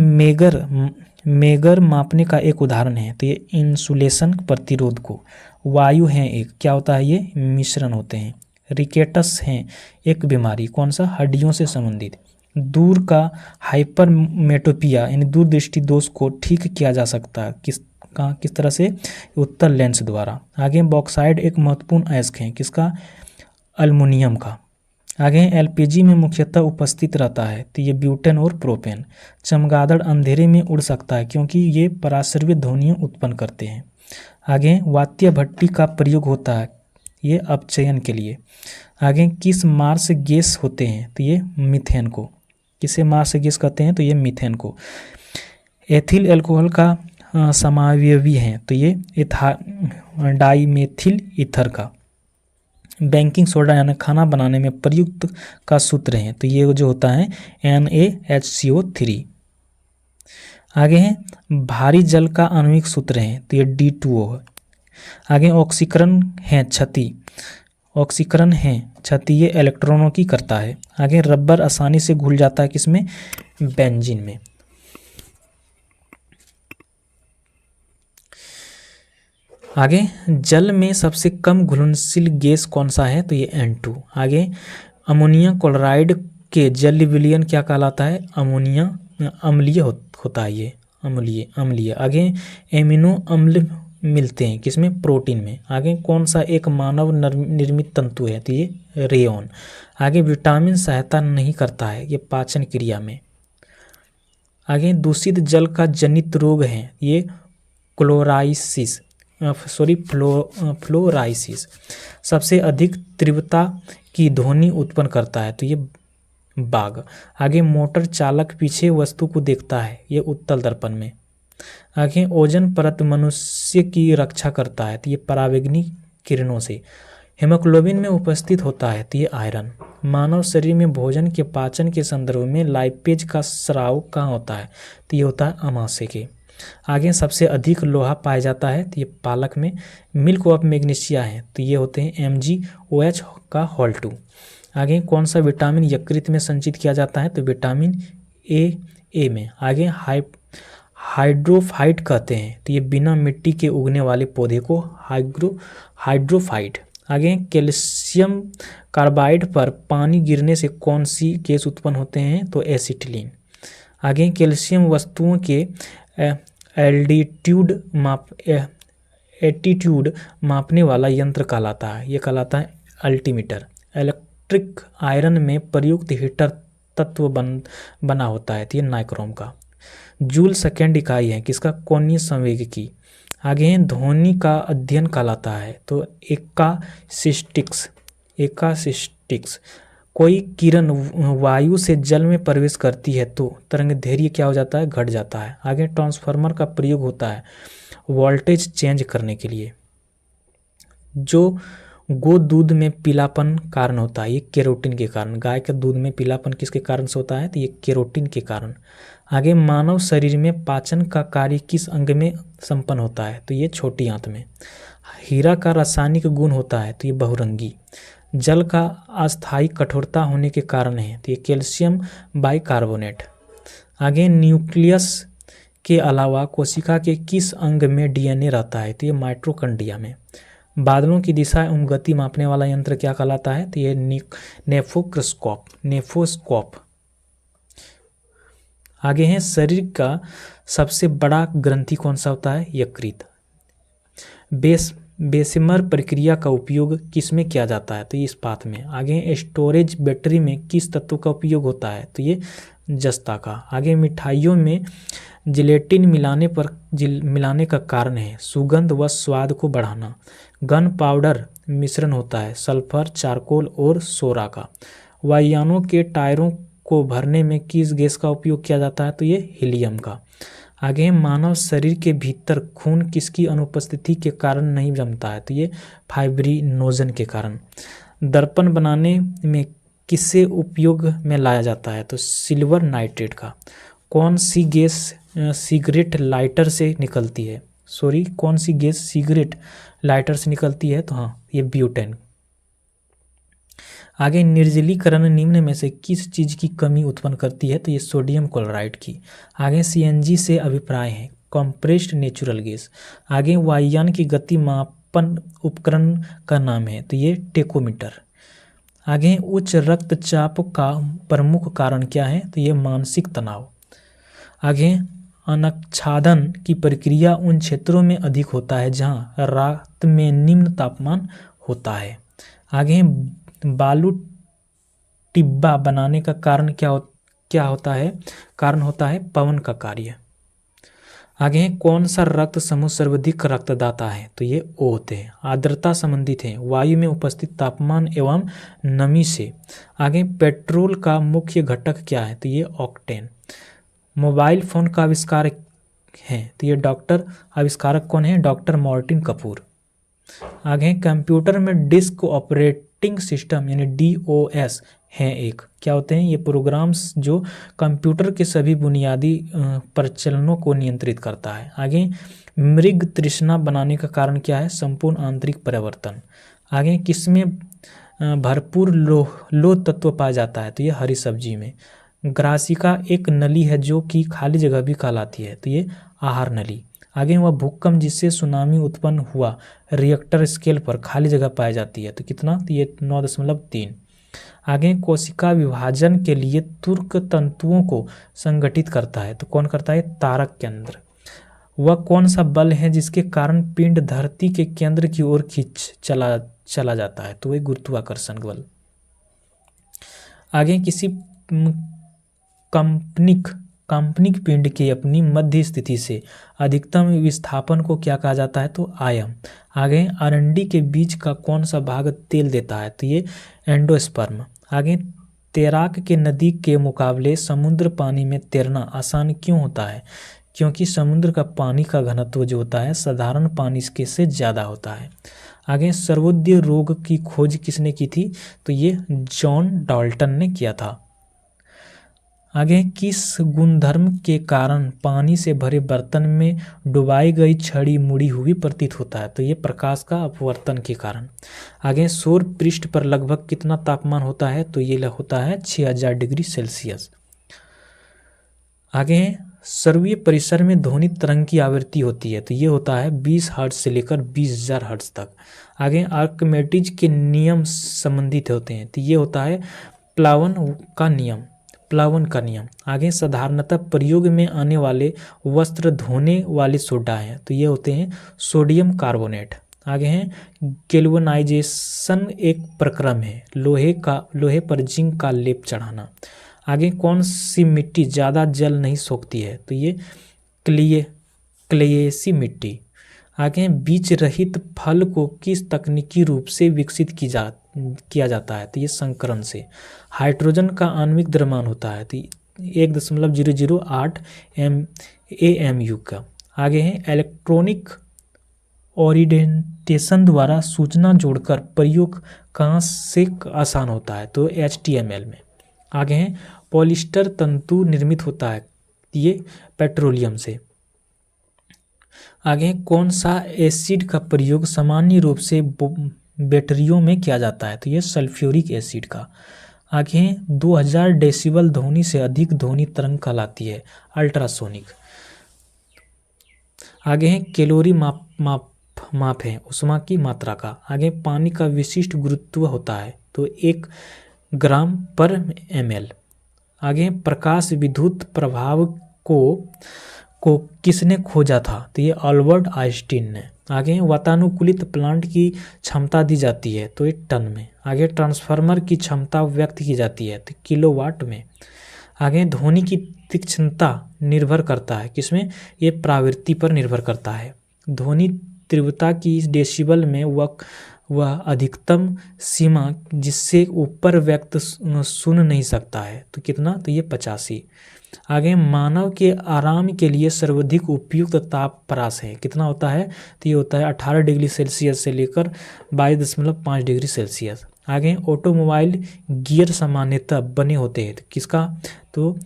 मेगर मापने का एक उदाहरण है, तो ये इंसुलेशन प्रतिरोध को। वायु है एक, क्या होता है ये, मिश्रण होते हैं। रिकेटस है एक बीमारी, कौन सा, हड्डियों से संबंधित। दूर का हाइपरमेट्रोपिया यानी दूरदृष्टि दोष को ठीक किया जा सकता है, किस तरह से, उत्तल लेंस द्वारा। आगे बॉक्साइड एक महत्वपूर्ण अयस्क है, किसका, अल्मुनियम का। आगे एलपीजी में मुख्यतः उपस्थित रहता है, तो ये ब्यूटेन और प्रोपेन। चमगादड़ अंधेरे में उड़ सकता है क्योंकि ये पराश्रव्य ध्वनियाँ उत्पन्न करते हैं। आगे वात्य भट्टी का प्रयोग होता है, ये अपचयन के लिए। आगे किस मार्स गैस होते हैं, तो ये मीथेन को। किसे मार्स गैस कहते हैं, तो ये मीथेन को। एथिल अल्कोहल का समावयवी है, तो ये डाइमेथिल ईथर का। बेकिंग सोडा यानी खाना बनाने में प्रयुक्त का सूत्र है, तो ये जो होता है NaHCO3। आगे है भारी जल का आणविक सूत्र है, तो ये D2O है। आगे ऑक्सीकरण है क्षति, ऑक्सीकरण है क्षति, ये इलेक्ट्रॉनों की करता है। आगे रबर आसानी से घुल जाता है किसमें, बेंजीन में। आगे जल में सबसे कम घुलनशील गैस कौन सा है, तो ये N2। आगे अमोनिया क्लोराइड के जलीय विलयन क्या कहलाता है, अमोनिया अम्लीय होता है, ये अम्लीय। आगे एमिनो अम्ल मिलते हैं किसमें, प्रोटीन में। आगे कौन सा एक मानव निर्मित तंतु है, तो ये रेयॉन। आगे विटामिन सहायता नहीं करता है, ये पाचन क्रिया में। आगे दूषित जल का जनित रोग है, ये फ्लोराइसिस। सबसे अधिक तीव्रता की ध्वनि उत्पन्न करता है, तो ये बाघ। आगे मोटर चालक पीछे वस्तु को देखता है, ये उत्तल दर्पण में। आगे ओजोन परत मनुष्य की रक्षा करता है, तो ये पराबैंगनी किरणों से। हेमोग्लोबिन में उपस्थित होता है, तो ये आयरन। मानव शरीर में भोजन के पाचन के संदर्भ में लाइपेज का स्राव कहाँ होता है, तो ये होता है आमाशय के। आगे सबसे अधिक लोहा पाया जाता है, तो ये पालक में। मिल्क ऑफ मैग्नीशिया है, तो ये होते हैं MgOH का होल 2। आगे कौन सा विटामिन यकृत में संचित किया जाता है, तो विटामिन ए में। आगे हाइड्रोफाइट कहते हैं, तो ये बिना मिट्टी के उगने वाले पौधे को हाइड्रोफाइट। आगे कैल्शियम कार्बाइड पर पानी गिरने से कौन सी गैस उत्पन्न होते हैं, तो एसिटिलीन। आगे कैल्शियम वस्तुओं के एटीट्यूड मापने वाला यंत्र कहलाता है, ये कहलाता है अल्टीमीटर। इलेक्ट्रिक आयरन में प्रयुक्त हीटर तत्व बना होता है, तो ये नाइक्रोम का। जूल सेकेंड इकाई है किसका, कोणीय संवेग की। आगे है ध्वनि का अध्ययन कहलाता है, तो एकासिस्टिक्स। कोई किरण वायु से जल में प्रवेश करती है तो तरंगदैर्घ्य क्या हो जाता है, घट जाता है। आगे ट्रांसफार्मर का प्रयोग होता है वोल्टेज चेंज करने के लिए। जो गो दूध में पीलापन कारण होता है, ये केरोटिन के कारण। गाय के दूध में पीलापन किसके कारण से होता है, तो ये केरोटिन के कारण। आगे मानव शरीर में पाचन का कार्य किस अंग में संपन्न होता है, तो ये छोटी आंत में। हीरा का रासायनिक गुण होता है, तो ये बहुरंगी। जल का अस्थायी कठोरता होने के कारण है, तो ये कैल्शियम बाइकार्बोनेट। आगे न्यूक्लियस के अलावा कोशिका के किस अंग में DNA रहता है, तो ये माइटोकॉन्ड्रिया में। बादलों की दिशा एवं गति मापने वाला यंत्र क्या कहलाता है? तो ये नेफोस्कोप। आगे है, शरीर का सबसे बड़ा ग्रंथि कौन सा होता है? यकृत। बेसिमर प्रक्रिया का उपयोग किस में किया जाता है? तो ये इस्पात में। आगे, स्टोरेज बैटरी में किस तत्व का उपयोग होता है? तो ये जस्ता का। आगे, मिठाइयों में जिलेटिन मिलाने का कारण है सुगंध व स्वाद को बढ़ाना। गन पाउडर मिश्रण होता है सल्फर, चारकोल और सोरा का। वायुयानों के टायरों को भरने में किस गैस का उपयोग किया जाता है? तो ये हीलियम का। आगे, मानव शरीर के भीतर खून किसकी अनुपस्थिति के कारण नहीं जमता है? तो ये फाइब्रिनोजन के कारण। दर्पण बनाने में किससे उपयोग में लाया जाता है? तो सिल्वर नाइट्रेट का। कौन सी गैस सिगरेट लाइटर से निकलती है? कौन सी गैस सिगरेट लाइटर से निकलती है? तो हाँ, ये ब्यूटेन। आगे, निर्जलीकरण निम्न में से किस चीज़ की कमी उत्पन्न करती है? तो ये सोडियम क्लोराइड की। आगे, सीएनजी से अभिप्राय है कंप्रेस्ड नेचुरल गैस। आगे, वायुयान की गति मापन उपकरण का नाम है? तो ये टेकोमीटर। आगे, उच्च रक्तचाप का प्रमुख कारण क्या है? तो ये मानसिक तनाव। आगे, अनच्छादन की प्रक्रिया उन क्षेत्रों में अधिक होता है जहाँ रात में निम्न तापमान होता है। आगे, बालू टिब्बा बनाने का कारण क्या होता है? कारण होता है पवन का कार्य। आगे, कौन सा रक्त समूह सर्वाधिक रक्तदाता है? तो ये O होते हैं। आर्द्रता संबंधित है वायु में उपस्थित तापमान एवं नमी से। आगे, पेट्रोल का मुख्य घटक क्या है? तो ये ऑक्टेन। मोबाइल फोन का आविष्कार है? तो ये आविष्कारक कौन है? Doctor Martin Kapoor. आगे, कंप्यूटर में डिस्क ऑपरेटिंग सिस्टम यानी DOS हैं एक। क्या होते हैं? ये प्रोग्राम्स जो कंप्यूटर के सभी बुनियादी प्रचलनों को नियंत्रित करता है। आगे, मृग तृष्णा बनाने का कारण क्या है? संपूर्ण आंतरिक परिवर्तन। आगे, किसमें भरपूर लोह तत्व पाया जाता है? तो ये हरी सब्जी में। ग्रासिका एक नली है जो कि खाली जगह भी कहलाती है? तो ये आहार नली। आगे, वह भूकंप जिससे सुनामी उत्पन्न हुआ रिएक्टर स्केल पर खाली जगह पाई जाती है? तो कितना? तो ये 9.3। आगे, कोशिका विभाजन के लिए तुर्क तंतुओं को संगठित करता है? तो कौन करता है? तारक केंद्र। वह कौन सा बल है जिसके कारण पिंड धरती के केंद्र की ओर खींच चला जाता है? तो वह गुरुत्वाकर्षण बल। आगे, किसी काल्पनिक पिंड की अपनी मध्य स्थिति से अधिकतम विस्थापन को क्या कहा जाता है? तो आयाम। आगे, अरंडी के बीज का कौन सा भाग तेल देता है? तो ये एंडोस्पर्म। आगे, तैराक के नदी के मुकाबले समुद्र पानी में तैरना आसान क्यों होता है? क्योंकि समुद्र का पानी का घनत्व जो होता है साधारण पानी के से ज़्यादा होता है। आगे, सर्वोदय रोग की खोज किसने की थी? तो ये जॉन डाल्टन ने किया था। आगे, किस गुणधर्म के कारण पानी से भरे बर्तन में डुबाई गई छड़ी मुड़ी हुई प्रतीत होता है? तो ये प्रकाश का अपवर्तन के कारण। आगे, सौर पृष्ठ पर लगभग कितना तापमान होता है? तो ये होता है 6000 डिग्री सेल्सियस। आगे, सर्वीय परिसर में ध्वनि तरंग की आवृत्ति होती है? तो ये होता है 20 हर्ट्ज से लेकर 20,000 हर्ट्ज तक। आगे, आर्किमिडीज के नियम संबंधित होते हैं? तो ये होता है प्लावन का नियम। आगे, साधारणतः प्रयोग में आने वाले वस्त्र धोने वाले सोडा हैं? तो ये होते हैं सोडियम कार्बोनेट। आगे हैं, गैल्वेनाइजेशन एक प्रक्रम है लोहे पर जिंक का लेप चढ़ाना। आगे, कौन सी मिट्टी ज़्यादा जल नहीं सोखती है? तो ये क्लेयेसी मिट्टी। आगे, बीज रहित फल को किस तकनीकी रूप से विकसित किया जाता है? तो ये संकरण से। हाइड्रोजन का आणविक द्रव्यमान होता है? तो 1.008 AMU का। आगे है, इलेक्ट्रॉनिक ओरिएंटेशन द्वारा सूचना जोड़कर प्रयोग कहाँ से आसान होता है? तो HTML में। आगे है, पॉलिस्टर तंतु निर्मित होता है? ये पेट्रोलियम से। आगे, कौन सा एसिड का प्रयोग सामान्य रूप से बैटरियों में किया जाता है? तो ये सल्फ्यूरिक एसिड का। आगे, 2000 डेसिबल ध्वनि से अधिक ध्वनि तरंग कहलाती है? अल्ट्रासोनिक। आगे है, कैलोरी माप है ऊष्मा की मात्रा का। आगे पानी का विशिष्ट गुरुत्व होता है तो 1 ग्राम पर ml। आगे प्रकाश विद्युत प्रभाव को किसने खोजा था तो ये अल्बर्ट आइंस्टीन ने। आगे वातानुकूलित प्लांट की क्षमता दी जाती है तो ये टन में। आगे ट्रांसफार्मर की क्षमता व्यक्त की जाती है तो किलोवाट में। आगे ध्वनि की तीक्ष्णता निर्भर करता है किसमें, ये प्रावृत्ति पर निर्भर करता है। ध्वनि तीव्रता की डेसिबल में वह अधिकतम सीमा जिससे ऊपर व्यक्त सुन नहीं सकता है तो कितना, तो ये 85। आगे मानव के आराम के लिए सर्वाधिक उपयुक्त तापप्रकाश है कितना होता है तो ये होता है 18 डिग्री सेल्सियस से लेकर 22.5 डिग्री सेल्सियस। आगे ऑटोमोबाइल गियर सामान्यतः बने होते हैं तो किसका, तो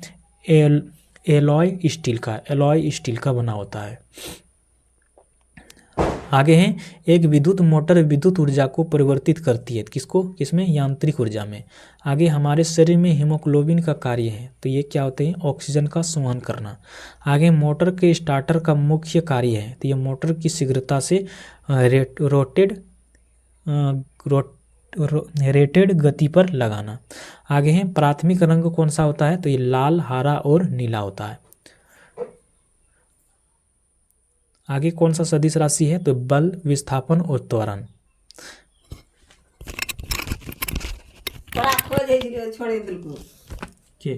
एलॉय स्टील का बना होता है। आगे है एक विद्युत मोटर विद्युत ऊर्जा को परिवर्तित करती है किसको, किसमें, यांत्रिक ऊर्जा में। आगे हमारे शरीर में हीमोग्लोबिन का कार्य है तो ये क्या होते हैं, ऑक्सीजन का संवहन करना। आगे मोटर के स्टार्टर का मुख्य कार्य है तो ये मोटर की शीघ्रता से रेटेड गति पर लगाना। आगे है प्राथमिक रंग कौन सा होता है तो ये लाल, हरा और नीला होता है। आगे कौन सा सदिश राशि है तो बल, विस्थापन और त्वरण।
छोड़े बिल्कुल
के